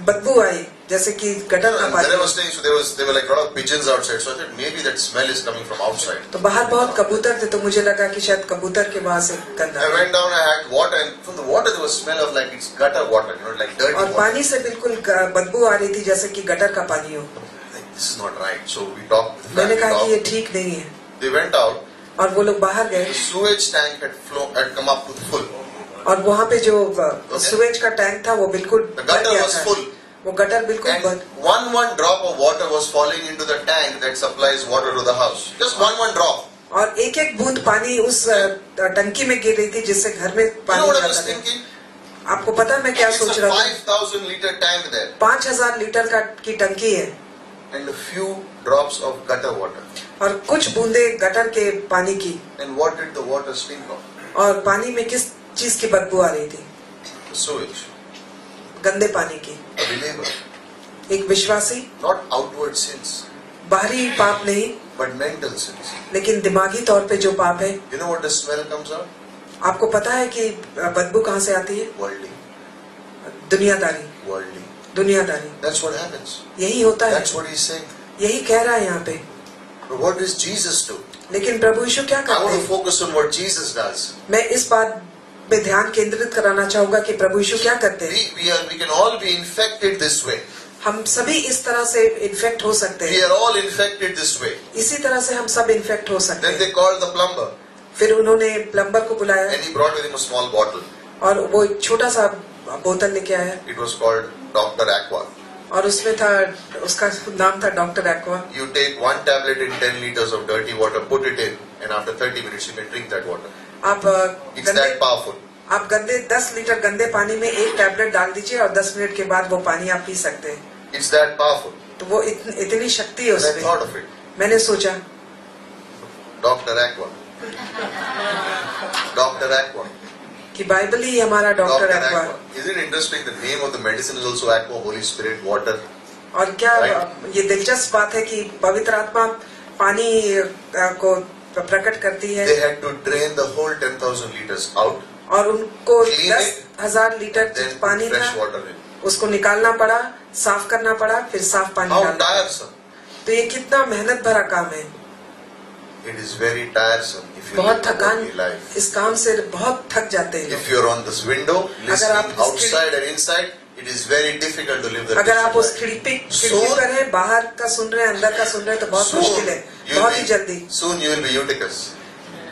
बदबू आई, जैसे कि गटर का And where I पानी। was staying, so there were like a lot of pigeons outside. So I thought maybe that smell is coming from outside. तो बाहर बहुत कबूतर थे, तो मुझे लगा कि शायद कबूतर के वहां से गंदा I है। went down, I had water, and from the water there was smell of like it's gutter water, like dirty और water. पानी से बिल्कुल बदबू आ रही थी, जैसे कि गटर का पानी हो। Like, this is not right. So we talked with the मैंने family. कहा कि ये Talked. ठीक नहीं है, They went out. और वो लोग बाहर गए The sewage tank had come up with full. और वहाँ पे जो सुएज का टैंक था वो बिल्कुल The भर gutter गया was था। full. वो गटर बिल्कुल And भर, one drop of water was falling into the tank that supplies water to the house. Just one drop. और एक एक बूंद पानी उस टंकी में गिर रही थी, जिससे घर में You know पानी what I आता was था। thinking? आपको पता है मैं क्या It's सोच a रहा था? 5,000 liter tank there, 5000 लीटर की टंकी है and a few drops of gutter water. और कुछ बूंदे गटर के पानी की, And what did the water stink of? और पानी में किस चीज की बदबू आ रही थी? The sewage. गंदे पानी की। A believer. एक विश्वासी, Not outward sins, बाहरी पाप नहीं, but mental sins. लेकिन दिमागी तौर पे जो पाप है। You know what the smell comes out? आपको पता है कि बदबू कहाँ से आती है? Worldly. दुनियादारी, Worldly. दुनियादारी। That's what happens. यही होता है, That's what he's saying. यही कह रहा है यहाँ पे। But what does Jesus do? लेकिन प्रभु यीशु क्या I करते want to हैं? focus on what Jesus does. मैं इस बात पे ध्यान केंद्रित कराना चाहूंगा कि प्रभु यीशु क्या करते हैं। We can all be infected this way. हम सभी इस तरह से इन्फेक्ट हो सकते We हैं, are all infected this way. इसी तरह से हम सब इन्फेक्ट हो सकते Then हैं। they called the plumber, फिर उन्होंने प्लम्बर को बुलाया and he brought with him a small bottle. और वो एक छोटा सा बोतल लेके आया It was called Dr. Aqua. और उसमें था, उसका नाम था doctor aqua. You take one tablet in 10 liters of dirty water, put it in, and after 30 minutes you can drink that water. आप It's that powerful. आप 10 लीटर गंदे पानी में एक टैबलेट डाल दीजिए और 10 मिनट के बाद वो पानी आप पी सकते हैं। It's that powerful. तो वो इतनी शक्ति है And I thought उसमें। of it. मैंने सोचा Dr. Aqua. Dr. Aqua. कि बाइबल ही हमारा doctor Dr. Aqua. Aqua. Isn't it interesting? The name of the medicine is also Aqua, Holy Spirit, water. और क्या Right. ये दिलचस्प बात है कि पवित्र आत्मा पानी को प्रकट करती है They had to drain the whole 10,000 liters out, और उनको Clean it, 10,000 litre then put पानी fresh था, water in. उसको निकालना पड़ा, साफ करना पड़ा, फिर साफ पानी How डालना पड़ा। tiresome. तो ये कितना मेहनत भरा काम है, It is very tiresome if you बहुत live a थकान, godly life. इस काम से बहुत थक जाते हैं If you are on this window, आप listening इस outside and inside, it is very difficult to live the अगर आप उस Christian life. खिड़की पर हैं, बाहर का सुन रहे हैं, अंदर का सुन रहे हैं, तो बहुत मुश्किल है, बहुत ही जल्दी, Soon you will be Eutychus.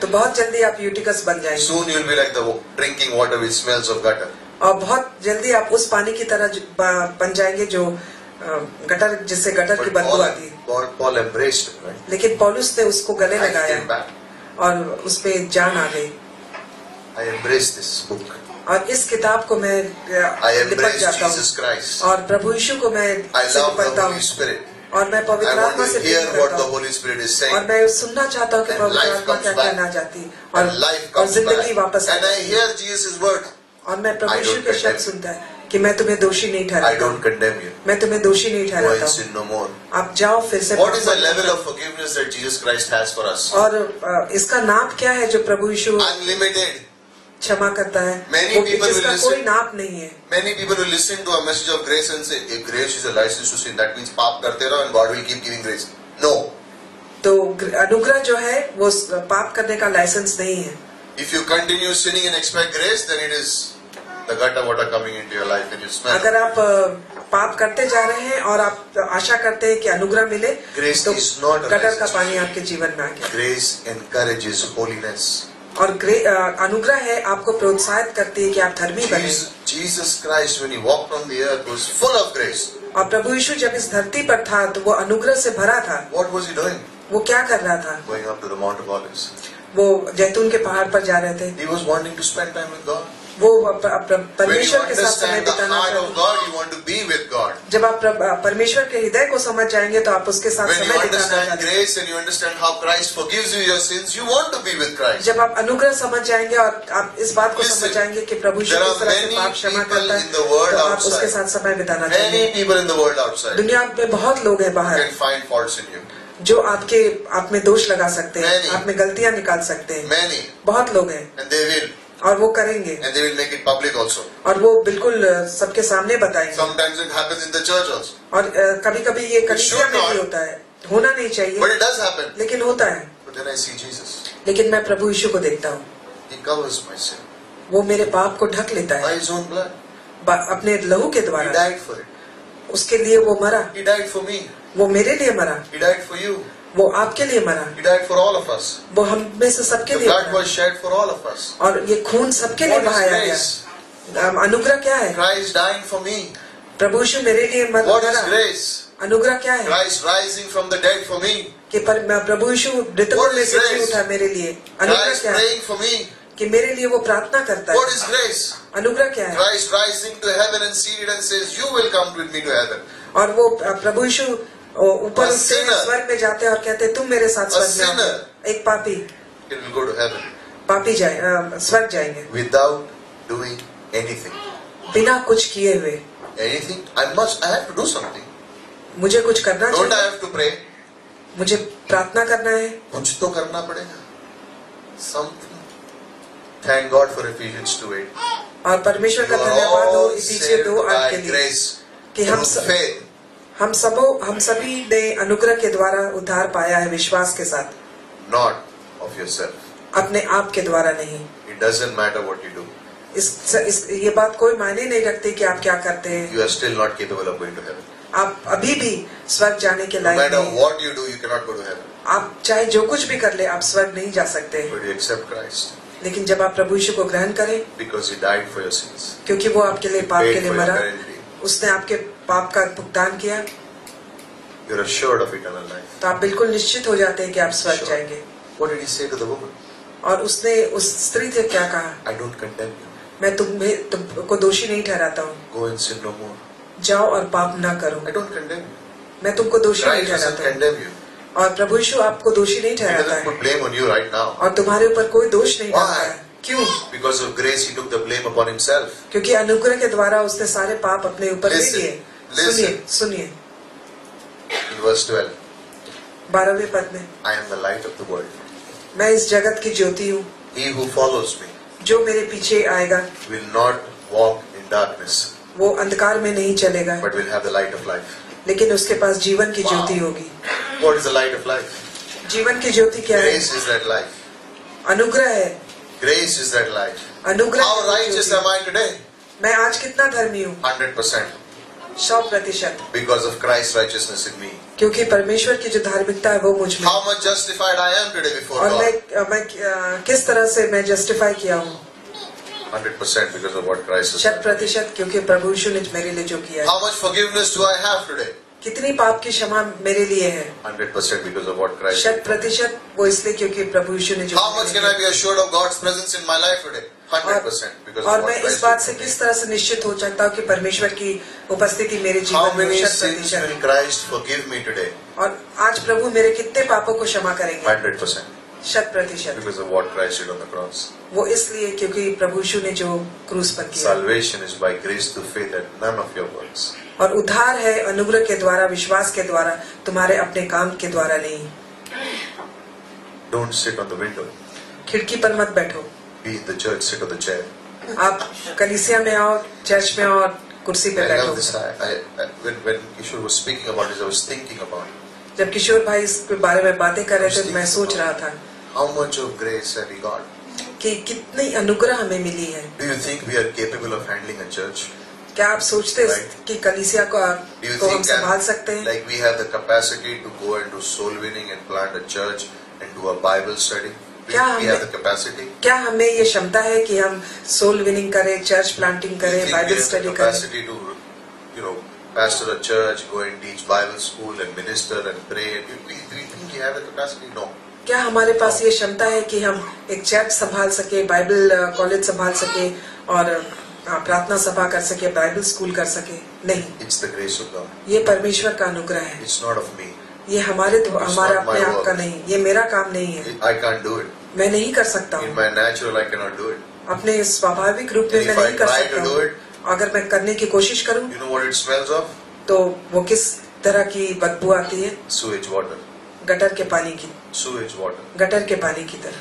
तो बहुत जल्दी आप यूटिकस बन जाएंगे Soon you will be like the drinking water which smells of gutter. और बहुत जल्दी आप उस पानी की तरह बन जाएंगे जो गटर, जिससे गटर की But बदबू आती है। Paul embraced it, right? लेकिन पौलुस ने उसको गले I लगाया came back. और उसमें जान आ गई I embraced this book. और इस किताब को मैं I लिपट embraced जाता Jesus हूँ Christ. और प्रभु यीशु को मैं I love the लिपटता Holy हूँ Spirit. और मैं I पवित्र want आत्मा से to hear प्रेम what करता the हूँ Holy Spirit is और saying. मैं सुनना चाहता हूँ कि And पवित्र life आत्मा comes क्या back. कहना चाहती है And life और comes जिंदगी back. वापस And I आती है hear Jesus' word. और मैं प्रभु I यीशु don't के शब्द condemn. सुनता है कि मैं तुम्हें दोषी नहीं I ठहराता don't condemn you. मैं तुम्हें दोषी नहीं Go ठहराता and हूँ sin no more. आप जाओ फिर से What is the पाप मत level करो। of forgiveness that Jesus Christ has for us? और इसका नाप क्या है जो प्रभु यीशु Unlimited. क्षमा करता है Many वो people will जिसका listen. कोई नाप नहीं है। Many people will listen to a message of grace and say, if grace is a license to sin, that means पाप करते रहो and God will keep giving grace. No. तो अनुग्रह जो है वो पाप करने का लाइसेंस नहीं है। If you continue sinning and expect grace, then it is the gutter water coming into your life and you smell. अगर आप पाप करते जा रहे हैं और आप आशा करते हैं कि अनुग्रह मिले Grace तो is not a गटर का license. पानी आपके जीवन में आ गया Grace encourages holiness. और अनुग्रह है आपको प्रोत्साहित करती है कि आप धर्मी बने। Jesus Christ, when he walked on the earth, was full of grace. और प्रभु यीशु जब इस धरती पर था तो वो अनुग्रह से भरा था। What was he doing? वो क्या कर रहा था? Going up to the Mount of Olives. वो जैतून के पहाड़ पर जा रहे थे। He was wanting to spend time with God. वो When you परमेश्वर के साथ समय understand the बिताना heart of चाहते। God, you want to be with God. जब आप परमेश्वर के हृदय को समझ जाएंगे तो आप उसके साथ When you समय बिताना understand चाहते हैं। grace and you understand how Christ forgives you your sins, you want to be with Christ. जब आप अनुग्रह समझ जाएंगे और आप इस बात को Listen, समझ जाएंगे कि प्रभु यीशु there किस are तरह से many पाप क्षमा people करता in the world है, तो आप outside. उसके साथ समय बिताना Many चाहिए। people in the world outside दुनिया में बहुत लोग हैं who बाहर can find faults in you. जो आप में दोष लगा सकते हैं, Many. आप में गलतियां निकाल सकते हैं। Many. बहुत लोग हैं And they will. और वो करेंगे And they will make it public also. और वो बिल्कुल सबके सामने बताएंगे। Sometimes it happens in the church also. और कभी कभी ये कलीसिया should में भी not. होता है, होना नहीं चाहिए But it does happen. लेकिन होता है। But then I see Jesus. लेकिन मैं प्रभु यीशु को देखता हूँ, He covers my sin. वो मेरे पाप को ढक लेता By है His own blood. अपने लहू के He द्वारा। died for it. उसके लिए वो मरा, He died for me. वो मेरे लिए मरा, He died for you. वो आपके लिए मरा, He died for all of us. वो हम में से सबके The लिए blood मरा। was shed for all of us. और ये खून सबके लिए What is बहाया grace? गया। अनुग्रह क्या है? Christ dying for me. प्रभु यीशु मेरे लिए What is मरा। grace? अनुग्रह क्या है? Christ rising from the dead for me. कि प्रभु यीशु मृतकों What में is से जी grace? उठा मेरे लिए। अनुग्रह Christ क्या है? praying for me. कि मेरे लिए वो प्रार्थना करता What है। is grace? अनुग्रह क्या है? Christ rising to heaven and seated and says, "You will come with me to heaven." और वो प्रभु यीशु ऊपर A उठते हैं, sinner. स्वर्ग में जाते हैं और कहते हैं तुम मेरे साथ A स्वर्ग में आओ। sinner. एक पापी He will go to heaven पापी स्वर्ग जाएंगे without doing anything. बिना कुछ किए हुए। Anything? I have to do something. मुझे कुछ करना Don't I चाहिए, have to pray? मुझे प्रार्थना करना है, कुछ तो करना पड़ेगा. Something. Thank God for Ephesians 2:8. और परमेश्वर You का are धन्यवाद हो all इफिसियों saved 2:8 के by लिए grace कि through faith, हम सभी ने अनुग्रह के द्वारा उद्धार पाया है विश्वास के साथ, not of yourself. अपने आप के द्वारा नहीं। It doesn't matter what you do. ये बात कोई मायने नहीं रखती कि आप क्या करते हैं, You are still not capable of going to heaven. आप अभी भी स्वर्ग जाने के No लायक matter नहीं। what you do, you cannot go to heaven. आप चाहे जो कुछ भी कर ले, आप स्वर्ग नहीं जा सकते। But you accept Christ लेकिन जब आप प्रभु यीशु को ग्रहण करें, because He died for your sins. क्योंकि वो आपके लिए पाप Paid के लिए for your मरा, penalty. उसने आपके पाप का भुगतान किया, You're assured of eternal life. तो आप बिल्कुल निश्चित हो जाते हैं कि आप स्वर्ग Sure. जाएंगे। What did He say to the woman? और उसने उस स्त्री से क्या कहा? I don't condemn you. मैं तुमको दोषी नहीं ठहराता हूँ, Go and sin no more. जाओ और पाप ना करो। I don't condemn you. मैं तुमको दोषी नहीं Christ doesn't ठहराता हूँ। condemn you. और प्रभु यीशु आपको दोषी नहीं He ठहराता doesn't है put blame on you right now. और तुम्हारे ऊपर कोई दोष नहीं Why? डालता है। क्यों? Because of grace, He took the blame upon Himself. क्योंकि अनुग्रह के द्वारा उसने सारे पाप अपने ऊपर ले Listen, लिए। listen. सुनिए In verse 12, 12वें पद में, I am the light of the world. मैं इस जगत की ज्योति हूँ, He who follows me जो मेरे पीछे आएगा will not walk in darkness, वो अंधकार में नहीं चलेगा, but will have the light of life. लेकिन उसके पास जीवन की ज्योति होगी। What is the light of life? जीवन की ज्योति क्या है? Grace is that life. अनुग्रह है। Grace is that life. अनुग्रह How की righteous Jyoti. am I today? मैं आज कितना धर्मी हूँ? 100%. 100%, Because of Christ's righteousness in me. क्योंकि परमेश्वर की जो धार्मिकता है वो मुझ में। How much justified I am today before और God? मैं किस तरह से मैं जस्टिफाई किया हूँ? 100% because of what Christ has done. 100% क्योंकि प्रभु यीशु ने मेरे लिए जो किया है। How much forgiveness do I have today? कितनी पाप की क्षमा मेरे लिए है? 100% because of what Christ has done. 100% वो इसलिए क्योंकि प्रभु यीशु ने जो How much can I be assured of God's presence in my life today? 100% because of और what मैं इस Christ बात has से done. किस तरह से निश्चित हो सकता हूँ कि परमेश्वर की उपस्थिति मेरे How जीवन में many sins 100%। will Christ forgive me today? और आज प्रभु मेरे कितने पापों को क्षमा करेंगे? 100% 100%। because of what Christ did on the cross. वो इसलिए क्योंकि प्रभु यीशु ने जो क्रूस पर किया। Salvation is by grace through faith and none of your works. और उद्धार है अनुग्रह के द्वारा, विश्वास के द्वारा, तुम्हारे अपने काम के द्वारा नहीं। Don't sit on the window. खिड़की पर मत बैठो, Be in the church, sit on the chair. आप कलीसिया में आओ, चर्च में आओ, कुर्सी पे I बैठो। love this. When Kishore was speaking about this, I was thinking about it. जब किशोर भाई इस बारे में बातें कर रहे थे तो मैं सोच रहा था How much of grace have we got? कि कितनी अनुग्रह हमें मिली है। Do you think we are capable of handling a church? क्या आप सोचते हैं Right. कि कलीसिया को Do you हम think संभाल सकते हैं? like we have the capacity to go and do soul winning and plant a church and do a Bible study? Do you क्या think we have हमें- the capacity? क्या हमें ये क्षमता है कि हम सोल विनिंग करें, चर्च प्लांटिंग Do you करें, think we Bible have the study करें? capacity to, pastor a church, go and teach Bible school and minister and pray. Do we think we have the capacity? No. क्या हमारे पास ये क्षमता है कि हम एक चर्च संभाल सके, बाइबल कॉलेज संभाल सके और प्रार्थना सभा कर सके, बाइबल स्कूल कर सके? नहीं. It's the grace of God. ये परमेश्वर का अनुग्रह है. It's not of me. ये हमारा अपने आप का नहीं, ये मेरा काम नहीं है. I can't do it. मैं नहीं कर सकता हूँ. In my natural, I cannot do it. अपने स्वाभाविक रूप में मैं नहीं कर सकता हूँ. अगर मैं करने की कोशिश करूँ, You know what it smells of? तो वो किस तरह की बदबू आती है? Sewage water. गटर के पानी की. Sewage water. गटर के पानी की तरह.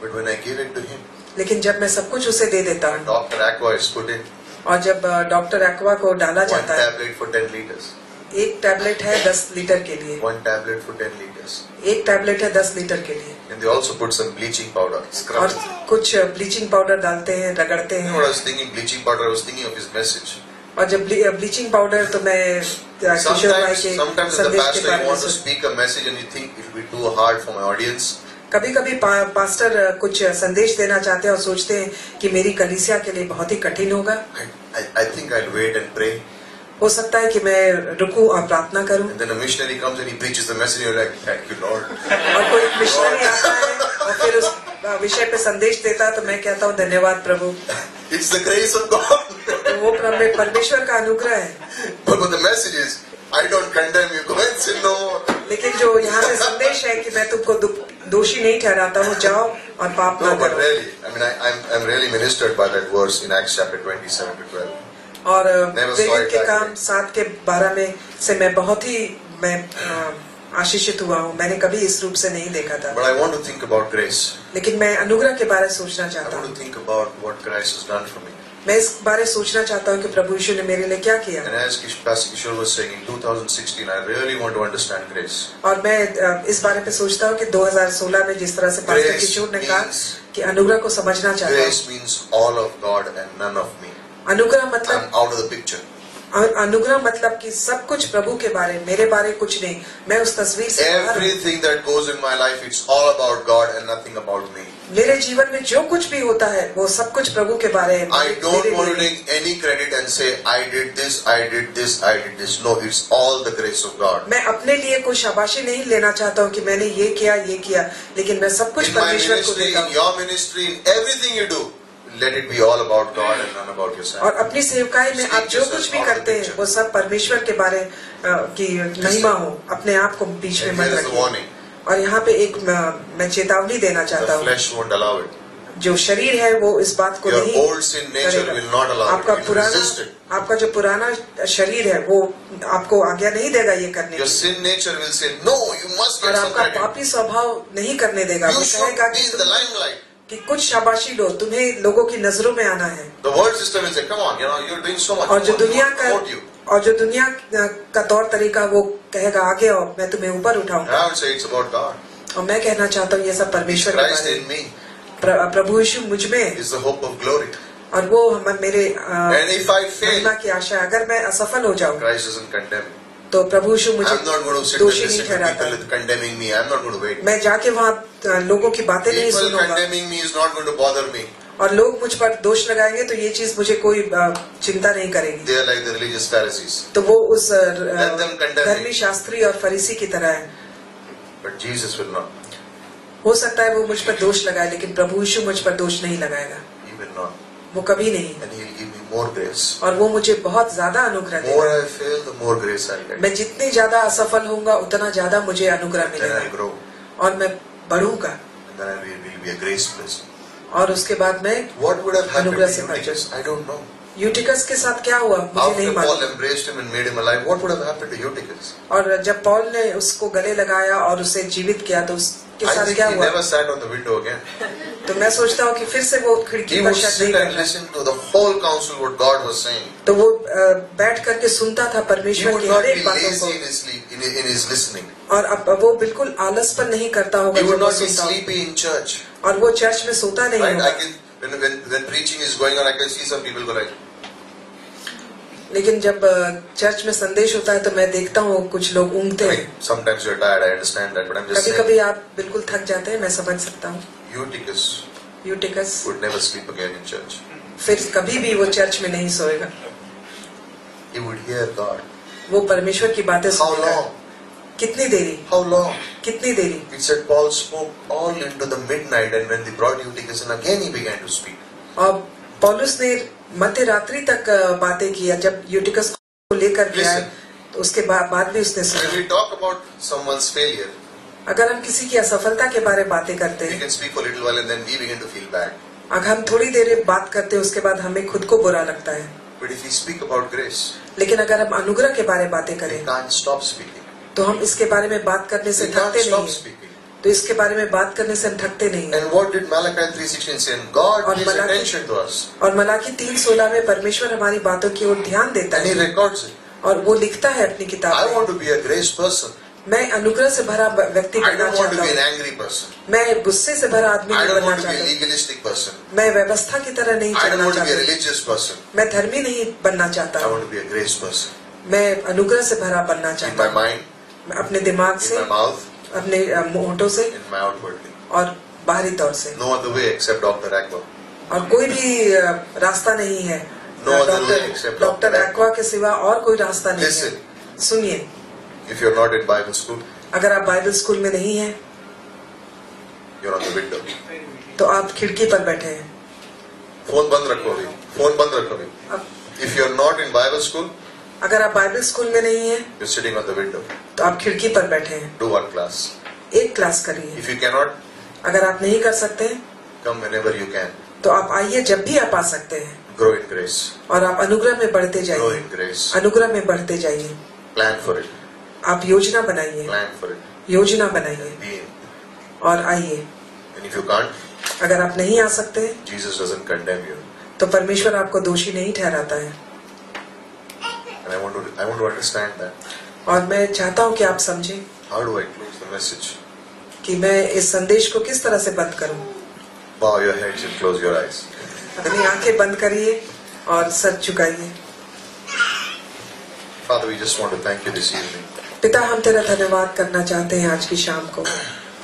But when I give it to him, लेकिन जब मैं सब कुछ उसे दे देता हूँ, Dr. Aqua is put in. और जब डॉक्टर एक्वा को डाला One जाता है, tablet for 10 liters. एक टैबलेट है 10 लीटर के लिए. One tablet for 10 liters. एक टैबलेट है 10 लीटर के लिए. And they also put some bleaching powder. और Scrub it. कुछ ब्लीचिंग पाउडर डालते हैं, रगड़ते You know हैं. what I was thinking? Bleaching powder. I was thinking of his message. और जब ब्लीचिंग पाउडर, तो मैं किशोर भाई के Sometimes as a संदेश के pastor, बारे you में want to speak a message and you think it will be too hard for my audience. कभी कभी पास्टर कुछ संदेश देना चाहते हैं और सोचते हैं कि मेरी कलीसिया के लिए बहुत ही कठिन होगा. I think I'll wait and pray. हो सकता है कि मैं रुकूं और प्रार्थना करूं. And then a missionary comes and he preaches the message. You're like, thank you, Lord. और कोई मिशनरी आता है और फिर उस विषय पे संदेश देता है, तो मैं कहता हूँ धन्यवाद प्रभु. It's the grace of God. तो वो परमेश्वर का अनुग्रह है. But the message is, I don't condemn you. Go and sin no more. लेकिन जो यहाँ पे संदेश है कि मैं तुमको दोषी नहीं ठहराता हूँ, जाओ और पाप ना No, but करो. really, I mean, I'm really ministered by that verse in Acts chapter 27 to 12. और Never saw प्रेरित it के that काम way. 7 के 12 में से मैं बहुत ही आशीषित हुआ हूँ. मैंने कभी इस रूप से नहीं देखा था. But I want to think about grace. लेकिन मैं अनुग्रह के बारे में सोचना I चाहता want हूँ. to think about what Christ has done for me. मैं इस बारे में सोचना चाहता हूँ कि प्रभु यीशु ने मेरे लिए क्या किया. And as Pastor Kishore was saying, in 2016, I really want to understand grace. और मैं इस बारे में सोचता हूँ कि 2016 में जिस तरह से पास्टर Grace किशोर ने कहा means- कि अनुग्रह को समझना चाहता हूँ. Grace means all of God and none of me. अनुग्रह I'm मतलब out of the picture. अनुग्रह मतलब कि सब कुछ प्रभु के बारे, मेरे बारे कुछ नहीं. मैं उस तस्वीर से बाहर हूँ. Everything that goes in my life, it's all about God and nothing about me. मेरे जीवन में जो कुछ भी होता है वो सब कुछ प्रभु के बारे है. I don't मेरे want to लिए take any credit and say, I did this, I did this, I did this. No, it's all the grace of God. मैं अपने लिए कोई शाबाशी नहीं लेना चाहता हूँ कि मैंने ये किया, लेकिन मैं सब कुछ In my परमेश्वर को ministry, देता in हूँ. your ministry, in everything you do, let it be all about God and none about yourself. और अपनी सेवकाई में आप जो कुछ भी करते हैं वो सब परमेश्वर के बारे की महिमा हो. अपने आप को बीच में And मत here is the रखिए. warning. और यहाँ पे एक मैं चेतावनी देना चाहता The हूँ. flesh won't allow it. जो शरीर है वो इस बात को Your नहीं old sin nature करेगा. will not allow it. आपका It will resist it. आपका जो पुराना शरीर है वो आपको आज्ञा नहीं देगा ये करने Your की. sin nature will say, no, you must और get some आपका credit. पापी स्वभाव नहीं करने देगा. You वो should कहेगा be in the limelight. कि कुछ शाबाशी लो, तुम्हें लोगों की नजरों में आना है. The world system will say, come on, you're doing so much. और जो Come on, दुनिया promote you. का तौर तरीका वो कहेगा आगे और मैं तुम्हें ऊपर उठाऊंगा. I would say it's about God. और मैं कहना चाहता हूँ ये सब परमेश्वर के Christ बारे in me में. प्रभु यीशु मुझ में is the hope of glory. और वो मेरे And if I fail, महिमा की आशा. अगर मैं असफल हो जाऊं Christ doesn't condemn me. तो प्रभु यीशु मुझे I'm not going to sit and दोषी नहीं listen to ठहराता. people condemning me. I'm not going to wait. मैं जाके वहाँ लोगों की बातें नहीं People सुनूंगा. condemning me is not going to bother me. और लोग मुझ पर दोष लगाएंगे तो ये चीज मुझे कोई चिंता नहीं करेगी. They are like the religious Pharisees. तो वो उस Let them condemn धर्मी me. शास्त्री और फरीसी की तरह है. But Jesus will not. हो सकता है वो मुझ पर दोष लगाए, लेकिन प्रभु यीशु मुझ पर दोष नहीं लगाएगा. He will not. वो कभी नहीं. And He will give me more grace. और वो मुझे बहुत ज्यादा अनुग्रह The more देगा. I fail, the more grace I'll get. मैं जितनी ज्यादा असफल होऊंगा उतना ज्यादा मुझे अनुग्रह Then I'll मिलेगा grow. और मैं बढ़ूंगा. And then I will be a grace person. और उसके बाद मैं What would have happened अनुग्रह to से Eutychus? I don't know. यूटिकस के साथ क्या हुआ मुझे After नहीं Paul मालूम. embraced him and made him alive, what would have happened to Eutychus? और जब पॉल ने उसको गले लगाया और उसे जीवित किया तो उसके I साथ think क्या he हुआ. never sat on the window again. तो मैं सोचता हूँ कि फिर से वो He खिड़की पर would शक नहीं sit and करना. listen to the whole counsel what God was saying. तो वो बैठ करके सुनता था He परमेश्वर would की not हर be एक बातों lazy को. in his sleep, in his listening. और अब वो बिल्कुल आलसपन नहीं करता होगा He would जब वो not be सुनता हो. sleepy in church. और वो चर्च में सोता नहीं Right? होगा. When preaching is going on, I can see some people go like, लेकिन जब चर्च में संदेश होता है तो मैं देखता हूँ कुछ लोग ऊँगते I हैं. mean, sometimes you're tired, I understand that, but I'm just कभी saying, कभी आप बिल्कुल थक जाते हैं, मैं समझ सकता हूँ. Eutychus यूटिकस would never sleep again in church. फिर कभी भी वो चर्च में नहीं सोएगा. He would hear God. वो परमेश्वर की बातें How सुनेगा। long? कितनी देरी? How long? कितनी देरी? It said Paul spoke all into the midnight, and when they brought Eutychus in again, he began to speak. और पौलुस ने मध्य रात्रि तक बातें किया। जब यूटिकस को लेकर गया तो उसके बाद भी उसने When सुना। we talk about someone's failure, अगर हम किसी की असफलता के बारे में बातें करते we हैं, can speak for a little while and then we begin to feel bad. अगर हम थोड़ी देर बात करते हैं उसके बाद हमें खुद को बुरा लगता है। But if we speak about grace, लेकिन अगर हम अनुग्रह के बारे में बातें we करें can't stop speaking. तो हम इसके बारे में बात करने से We can't थकते stop नहीं हैं। speaking. तो इसके बारे में बात करने से हम थकते नहीं हैं। And what did Malachi 3:16 say? And God और pays Malachi- attention to us. और मलाकी 3:16 में परमेश्वर हमारी बातों की ओर ध्यान देता And He है records it. और वो लिखता है अपनी किताब I में। want to be a grace person. मैं अनुग्रह से भरा व्यक्ति I बनना don't want to चाहता be an हूँ। angry person. मैं गुस्से से भरा आदमी I नहीं don't बनना want to be a चाहता। legalistic person. मैं व्यवस्था की तरह नहीं I don't चलना want to be a चाहता। religious person. मैं धर्मी नहीं बनना चाहता। I want to be a grace person. मैं अनुग्रह से भरा बनना In चाहता my हूँ। mind, मैं अपने दिमाग in से, my mouth, अपने होठों से in my outwardly. और बाहरी तौर से। No other way except Dr. Aqua. और कोई भी रास्ता नहीं है No other way except doctor Dr. Aqua के सिवा और कोई रास्ता नहीं है। Listen. सुनिए, If you're not in Bible school, अगर आप बाइबल स्कूल में नहीं हैं you're on the window. तो आप खिड़की पर बैठे हैं। Phone बंद रखो अभी. Phone बंद रखो अभी. अब If you're not in Bible school, अगर आप बाइबल स्कूल में नहीं हैं you're sitting on the window. तो आप खिड़की पर बैठे हैं। Do one class. एक क्लास करिए। If you cannot, अगर आप नहीं कर सकते come whenever you can. तो आप आइए, जब भी आप आ सकते हैं। Grow in grace. और आप अनुग्रह में बढ़ते Grow जाइए। in grace. अनुग्रह में बढ़ते जाइए। Plan for it. आप योजना बनाइए। Plan for it. योजना बनाइए Be in. और आइए। And if you can't, अगर आप नहीं आ सकते Jesus doesn't condemn you. तो परमेश्वर आपको दोषी नहीं ठहराता है। And I want to understand that. और मैं चाहता हूँ कि आप समझें How do I close the message? कि मैं इस संदेश को किस तरह से बंद करूं। Bow your heads and close your eyes. अपनी आंखें बंद करिए और sir झुकाइए। Father, we just want to thank you this evening. पिता, हम तेरा धन्यवाद करना चाहते हैं आज की शाम को।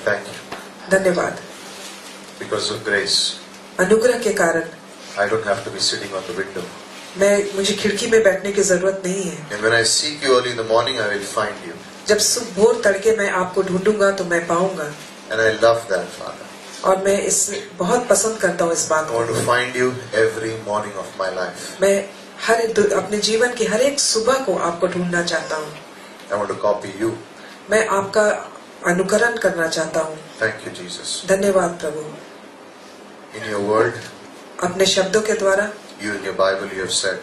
Thank you. धन्यवाद। Because of grace, अनुग्रह के कारण I don't have to be sitting on the window. मुझे खिड़की में बैठने की जरूरत नहीं है। And when I seek you early in the morning, I will find you. जब सुबह भोर तड़के मैं आपको ढूंढूंगा तो मैं पाऊंगा। And I love that, Father. और मैं इस बहुत पसंद करता हूँ इस बात I want को। to find you every morning of my life. मैं अपने जीवन की हर एक सुबह को आपको ढूंढना चाहता हूँ। I want to copy you. मैं आपका अनुकरण करना चाहता हूँ। Thank you, Jesus. धन्यवाद प्रभु। In your word, अपने शब्दों के द्वारा you in your Bible, you have said,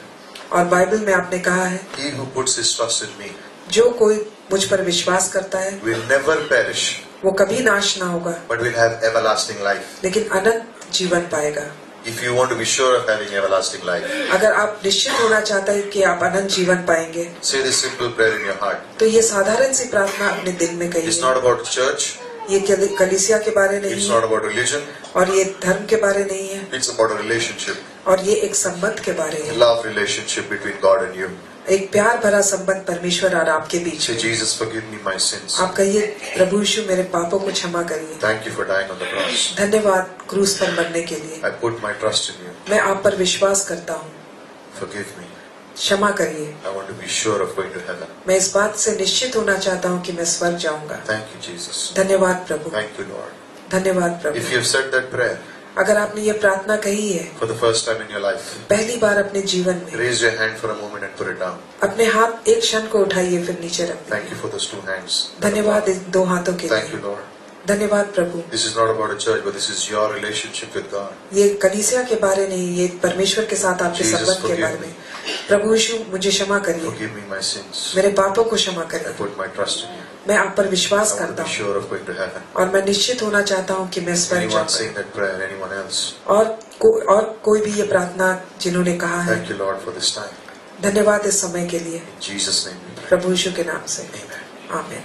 और बाइबल में आपने कहा है, he who puts his trust in me जो कोई मुझ पर विश्वास करता है will never perish, वो कभी नाश ना होगा but will have everlasting life. लेकिन अनंत जीवन पाएगा। If you want to be sure of having everlasting life, अगर आप निश्चित होना चाहते हैं कि आप अनंत जीवन पाएंगे say this simple prayer in your heart. तो ये साधारण सी प्रार्थना अपने दिल में It's कहिए। not about church, ये कलीसिया के बारे नहीं it's है not about religion, और ये धर्म के बारे नहीं है it's about a relationship, और ये एक संबंध के बारे a है। love relationship between God and you. एक प्यार भरा संबंध परमेश्वर और आपके बीच Say, में। Jesus, forgive me my sins. आप कहिए, प्रभु यीशु मेरे पापों को क्षमा करिए। Thank you for dying on the cross. धन्यवाद क्रूस पर मरने के लिए। I put my trust in you. मैं आप पर विश्वास करता हूँ। Forgive me. क्षमा करिए। I want to be sure of going to heaven. मैं इस बात से निश्चित होना चाहता हूँ कि मैं स्वर्ग जाऊंगा। Thank you, Jesus. धन्यवाद प्रभु। Thank you, Lord. धन्यवाद If Prabhu. you have said that prayer अगर आपने ये प्रार्थना कही है for the first time in your life, पहली बार अपने जीवन में, raise your hand for a moment and put it down. अपने हाथ एक क्षण को उठाइए फिर नीचे रख Thank दीजिए। you for those two hands. धन्यवाद इन दो हाथों के Thank you, लिए। Lord. धन्यवाद प्रभु। This is not about a church, but this is your relationship with God. ये कलीसिया के बारे नहीं, ये परमेश्वर के साथ आपके Jesus, संबंध के forgive बारे me. में। प्रभु यीशु मुझे क्षमा करिए, Forgive me my sins. मेरे पापों को क्षमा I करिए। put my trust in you. मैं आप पर विश्वास I want करता to be हूँ sure of going to heaven. और मैं निश्चित होना चाहता हूँ कि मैं स्वर्ग Anyone जाऊंगा। saying that prayer? Anyone else? और कोई भी ये प्रार्थना जिन्होंने कहा है, Thank you, Lord, for this time. धन्यवाद इस समय के लिए। In Jesus' name we pray. प्रभु यीशु के नाम से Amen. आमीन।